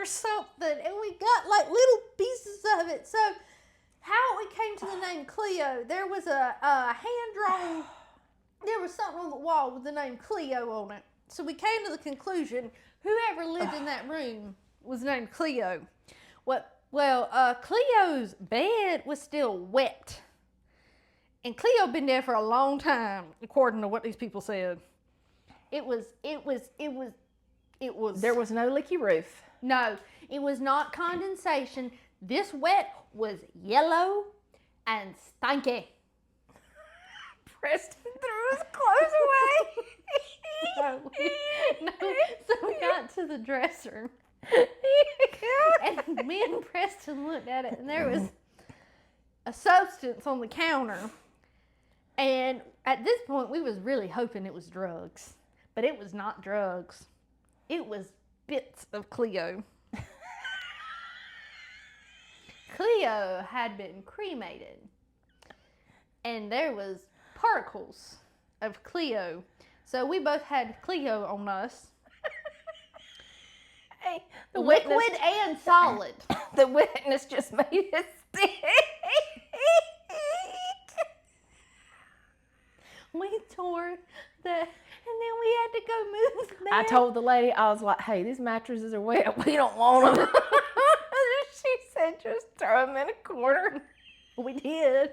Something, and we got like little pieces of it. So how we came to the name Cleo, there was a hand-drawn, there was something on the wall with the name Cleo on it. So we came to the conclusion whoever lived in that room was named Cleo. Well, Cleo's bed was still wet, and Cleo been there for a long time, according to what these people said. It was. There was no leaky roof. No, it was not condensation. This wet was yellow and stinky. Preston threw his clothes away. No. So we got to the dresser. And me and Preston looked at it, and there was a substance on the counter. And at this point, we was really hoping it was drugs. But it was not drugs. It was bits of Cleo. Cleo had been cremated, and there was particles of Cleo. So we both had Cleo on us. Hey, the liquid witness, and solid. The witness just made it stick. We tore and then we had to go move the bed. I told the lady, I was like, "Hey, these mattresses are wet. We don't want them." She said, "Just throw them in a corner." We did.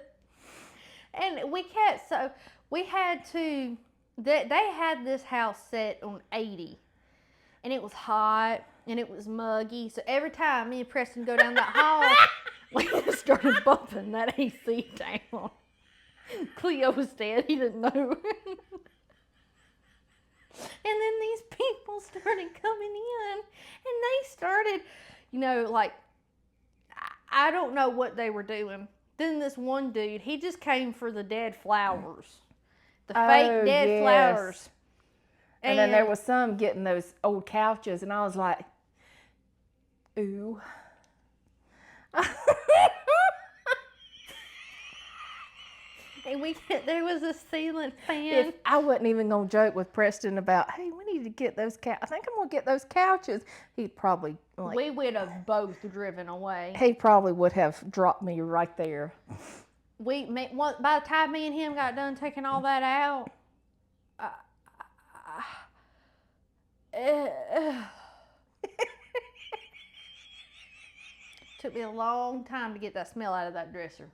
And we had to, they had this house set on 80. And it was hot and it was muggy. So every time me and Preston go down that hall, we just started bumping that AC down. Cleo was dead. He didn't know. And then these people started coming in. And they started, like, I don't know what they were doing. Then this one dude, he just came for the dead flowers. The fake dead flowers. And then there was some getting those old couches, and I was like, ooh. And there was a ceiling fan. If I wasn't even going to joke with Preston about, hey, we need to get those couches. I think I'm going to get those couches. He'd probably, we would have both driven away. He probably would have dropped me right there. By the time me and him got done taking all that out, took me a long time to get that smell out of that dresser.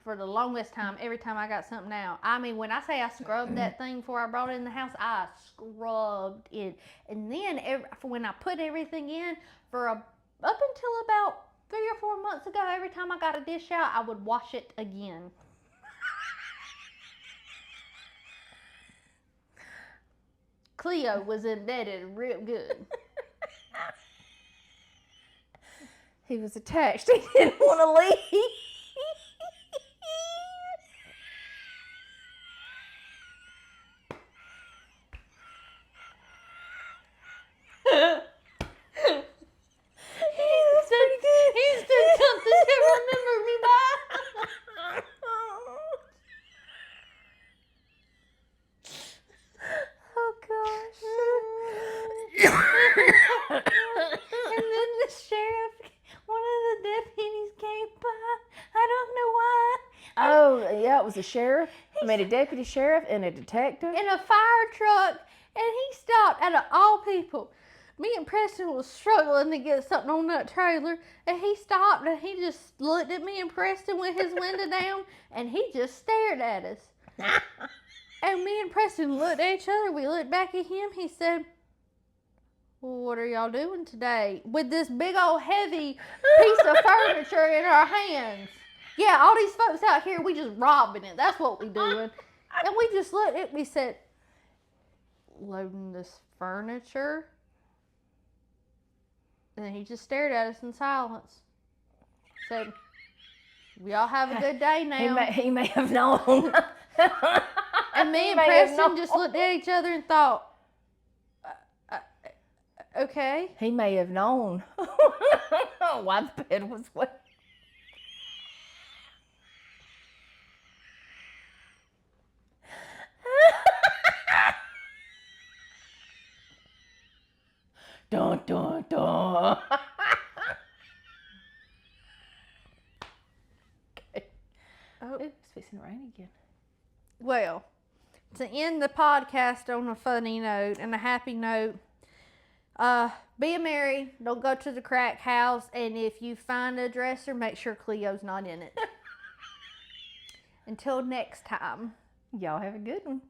For the longest time, every time I got something out. I mean, when I say I scrubbed that thing before I brought it in the house, I scrubbed it. And then when I put everything in, up until about 3 or 4 months ago, every time I got a dish out, I would wash it again. Cleo was embedded real good. He was attached. He didn't want to leave. He's done something to remember me by. Oh gosh. And then the sheriff, one of the deputies came by. I don't know why. Oh, yeah, it was a sheriff. I mean, a deputy sheriff and a detective. In a fire truck. And he stopped, out of all people. Me and Preston was struggling to get something on that trailer. And he stopped and he just looked at me and Preston with his window down. And he just stared at us. And me and Preston looked at each other. We looked back at him. He said, well, what are y'all doing today? With this big old heavy piece of furniture in our hands. Yeah, all these folks out here, we just robbing it. That's what we doing. And we just looked at it. We said, loading this furniture? And then he just stared at us in silence. Said, y'all have a good day now. He may have known. And me and Preston just looked at each other and thought, okay. He may have known why the bed was wet. Dun, dun, dun. Okay. Oh, it's fixing to rain again. Well, to end the podcast on a funny note and a happy note, be a Mary, don't go to the crack house, and if you find a dresser, make sure Cleo's not in it. Until next time. Y'all have a good one.